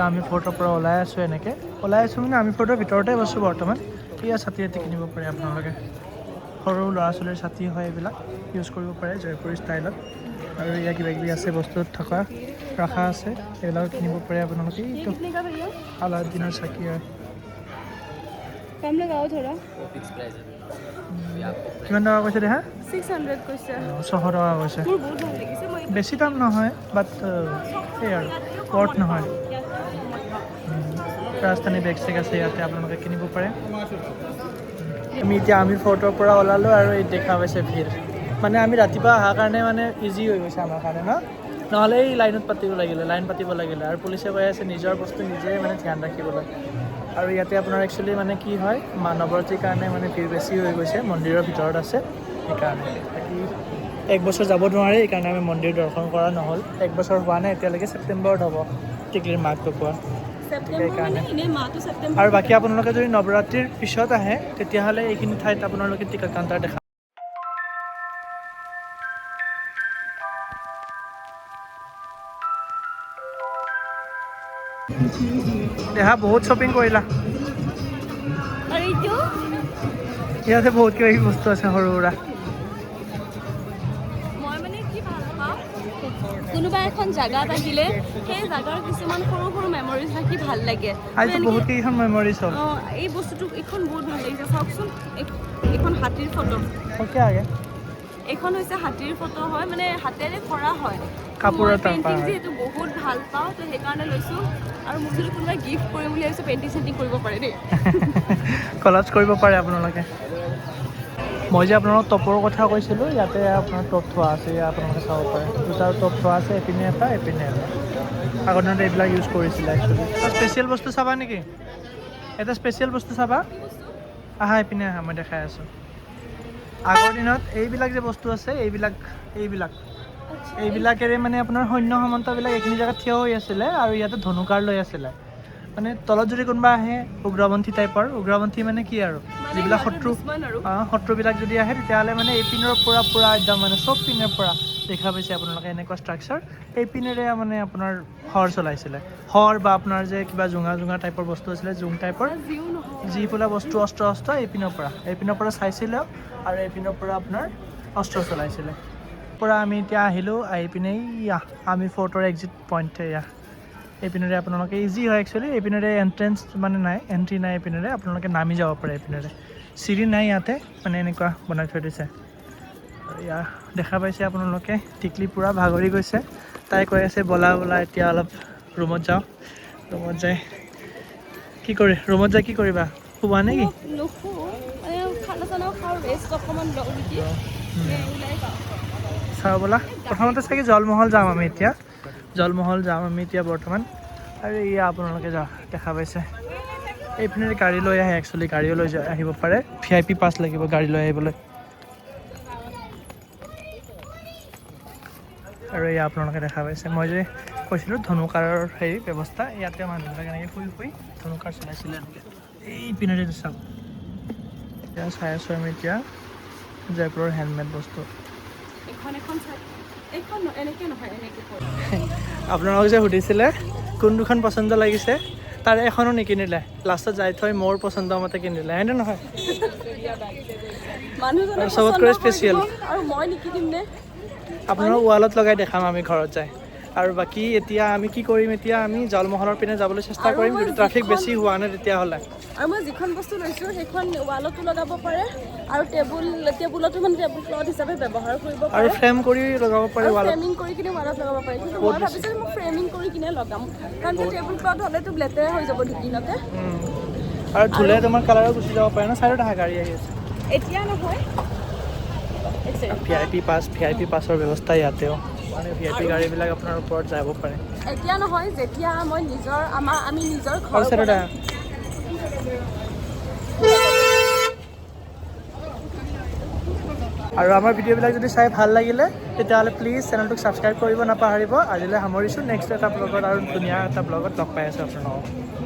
আমি ফটোৰ পৰা ওলাই আছোঁ এনেকৈ মানে আমি ফটোৰ ভিতৰতে আছোঁ বৰ্তমান এয়া ছাতি কিনিব পাৰে আপোনালোকে সৰু ল'ৰা ছোৱালীৰ ছাতি হয় এইবিলাক ইউজ কৰিব পাৰে জয়পুৰী ষ্টাইলত আৰু এয়া কিবা কিবি আছে বস্তুত থকা ৰখা আছে এইবিলাক কিনিব পাৰে আপোনালোকে এইটো আলাউদ্দিনৰ চাকি হয় कम लगाओ थोड़ा কিমান টকা কৈছে দেহা 600 কৈছে 600 টকা কৈছে মোৰ বহুত ভাল লাগিছে মই বেছি দাম নহয় বাট এই আৰু কৰ্ট নহয় ৰাজধানী বেগ চেগ আছে ইয়াতে আপোনালোকে কিনিব পাৰে আমি এতিয়া আমিৰ ফৰ্টৰ পৰা ওলালোঁ আৰু এই দেখা পাইছে ভিৰ মানে আমি ৰাতিপুৱা অহাৰ কাৰণে মানে ইজি হৈ গৈছে আমাৰ কাৰণে নহ'লে এই লাইন পাতিব লাগিলে আৰু পুলিচে কৈ আছে নিজৰ বস্তু নিজে মানে ধ্যান ৰাখিবলৈ আৰু ইয়াতে আপোনাৰ একচুৱেলি মানে কি হয় নৱৰাত্ৰিৰ কাৰণে মানে ভিৰ বেছি হৈ গৈছে মন্দিৰৰ ভিতৰত আছে সেইকাৰণে বাকী 1 বছৰ যাব নোৱাৰে সেইকাৰণে আমি মন্দিৰ দৰ্শন কৰা নহ'ল 1 বছৰ হোৱা নাই এতিয়ালৈকে ছেপ্টেম্বৰত হ'ব টিকলিৰ মাক ঢুকোৱা সেইকাৰণে আৰু বাকী আপোনালোকে যদি নৱৰাত্ৰিৰ পিছত আহে তেতিয়াহ'লে এইখিনি ঠাইত আপোনালোকে টিকট কাউণ্টাৰ দেখা দেহা বহুত শ্বপিং কৰিলা ইয়াতে বহুত কিবা কিবি বস্তু আছে সৰু সুৰা মই মানে কি ভাল পাওঁ কোনোবা এখন জাগাত আহিলে সেই জাগাৰ কিছুমান সৰু সৰু মেমৰিজ ৰাখি ভাল লাগে আজি বহুত কেইখন মেমৰিজ হ'ল এই বস্তুটো এইখন বহুত ভাল লাগিছে চাওকচোন এইখন হাতীৰ ফটো অ'কে আগে এইখন হৈছে হাতীৰ ফটো হয় মানে হাতেৰে কৰা হয় কাপোৰৰ পেইণ্টিং যিহেতু বহুত ভাল পাওঁ তো সেইকাৰণে লৈছোঁ আৰু মোক যদি কোনোবাই গিফ্ট কৰিম বুলি ভাবিছোঁ পেইণ্টিং চেইণ্টিং কৰিব পাৰে দেই কলাজ কৰিব পাৰে আপোনালোকে মই যে আপোনালোকক টপৰ কথা কৈছিলোঁ ইয়াতে আপোনাৰ টপ থোৱা আছে ইয়াত আপোনালোকে চাব পাৰে দুটা টপ থোৱা আছে এপিনে এটা এপিনে এটা আগৰ দিনত এইবিলাক ইউজ কৰিছিলে একচুৱেলি এটা স্পেচিয়েল বস্তু চাবা নেকি এটা স্পেচিয়েল বস্তু চাবা আহা এপিনে আহা মই দেখাই আছোঁ আগৰ দিনত এইবিলাক যে বস্তু আছে এইবিলাকেৰে মানে আপোনাৰ সৈন্য সামন্তবিলাক এইখিনি জেগাত থিয় হৈ আছিলে আৰু ইয়াতে ধনুকাৰ লৈ আছিলে মানে তলত যদি কোনোবা আহে উগ্ৰপন্থী টাইপৰ উগ্ৰপন্থী মানে কি আৰু যিবিলাক শত্ৰুবিলাক যদি আহে তেতিয়াহ'লে মানে এইপিনৰ পৰা একদম মানে চব পিনৰ পৰা দেখা পাইছে আপোনালোকে এনেকুৱা ষ্ট্ৰাকচাৰ এই পিনেৰে মানে আপোনাৰ শৰ চলাইছিলে শৰ বা আপোনাৰ যে কিবা জোঙা টাইপৰ বস্তু আছিলে জোং টাইপৰ যি বোলা বস্তু অস্ত্ৰ এইপিনৰ পৰা চাইছিলে আৰু এইপিনৰ পৰা আপোনাৰ অস্ত্ৰ চলাইছিলে পৰা আমি এতিয়া আহিলোঁ আহি পিনে আমি ফৰ্টৰ এক্সিট পইণ্ট এইপিনেৰে আপোনালোকে ইজি হয় একচুৱেলি এইপিনেৰে এণ্ট্ৰেঞ্চ মানে নাই এণ্ট্ৰি নাই এইপিনেৰে আপোনালোকে নামি যাব পাৰে এইপিনেৰে চিৰি নাই ইয়াতে মানে এনেকুৱা বনাই থৈ দিছে আৰু ইয়াৰ দেখা পাইছে আপোনালোকে টিকলি পূৰা ভাগৰি গৈছে তাই কৈ আছে বলা এতিয়া অলপ ৰুমত যাওঁ ৰুমত যাই কি কৰিবা শুবা নেকি চাওঁ ব'লা প্ৰথমতে চাগে জলমহল যাম আমি এতিয়া বৰ্তমান আৰু এয়া আপোনালোকে দেখা পাইছে এইপিনে গাড়ী লৈ আহে একচুৱেলি গাড়ীও লৈ আহিব পাৰে VIP পাছ লাগিব গাড়ী লৈ আহিবলৈ আৰু এয়া আপোনালোকে দেখা পাইছে মই যে কৈছিলোঁ ধনুকাৰৰ হেৰি ব্যৱস্থা ইয়াতে মানুহবিলাক এনেকৈ শুই ধনুকাৰ চলাইছিলে এই পিনেৰে চাওক এতিয়া চাই আছোঁ আমি এতিয়া জয়পুৰৰ হেণ্ডমেড বস্তু আপোনালোক যে সুধিছিলে কোন দুখন পচন্দ লাগিছে তাৰে এখনো নিকিনিলে লাষ্টত যাই থৈ মোৰ পচন্দ মতে কিনিলে হয়নে নহয় চবতকৈ স্পেচিয়েল আপোনালোক ৱালত লগাই দেখাম আমি ঘৰত যাই আৰু বাকী এতিয়া আমি কি কৰিম এতিয়া আমি জলমহলৰ পিনে যাবলৈ চেষ্টা কৰিম যদি ট্ৰাফিক বেছি হোৱা নাই তেতিয়াহ'লে আৰু মই যিখন বস্তু লৈছোঁ সেইখন ৱালতো লগাব পাৰে আৰু টেবুলতো মানে টেবুল ক্লথ হিচাপে ব্যৱহাৰ কৰিব পাৰে আৰু ফ্ৰেম কৰি লগাব পাৰে ৱালত ফ্ৰেমিং কৰি কিনে ৱালত লগাব পাৰে কিন্তু মই ভাবিছোঁ মই ফ্ৰেমিং কৰি কিনে লগাম কাৰণ টেবুল ক্লথ হ'লেতো লেতেৰা হৈ যাব দুদিনতে আৰু ধুলে তোমাৰ কালাৰো গুচি যাব পাৰে ন চাইডত আহা গাড়ী আহি আছে এতিয়া নহয় VIP পাছৰ ব্যৱস্থা ইয়াতেও মানে VIP গাড়ীবিলাক আপোনাৰ ওপৰত যাব পাৰে এতিয়া নহয় যেতিয়া মই আমি নিজৰ ঘৰ আৰু আমাৰ ভিডিঅ'বিলাক যদি চাই ভাল লাগিলে তেতিয়াহ'লে প্লিজ চেনেলটোক ছাবস্ক্ৰাইব কৰিব নাপাহৰিব আজিলৈ সামৰিছোঁ নেক্সট এটা ব্লগত আৰু ধুনীয়া এটা ব্লগত লগ পাই আছোঁ আপোনালোকক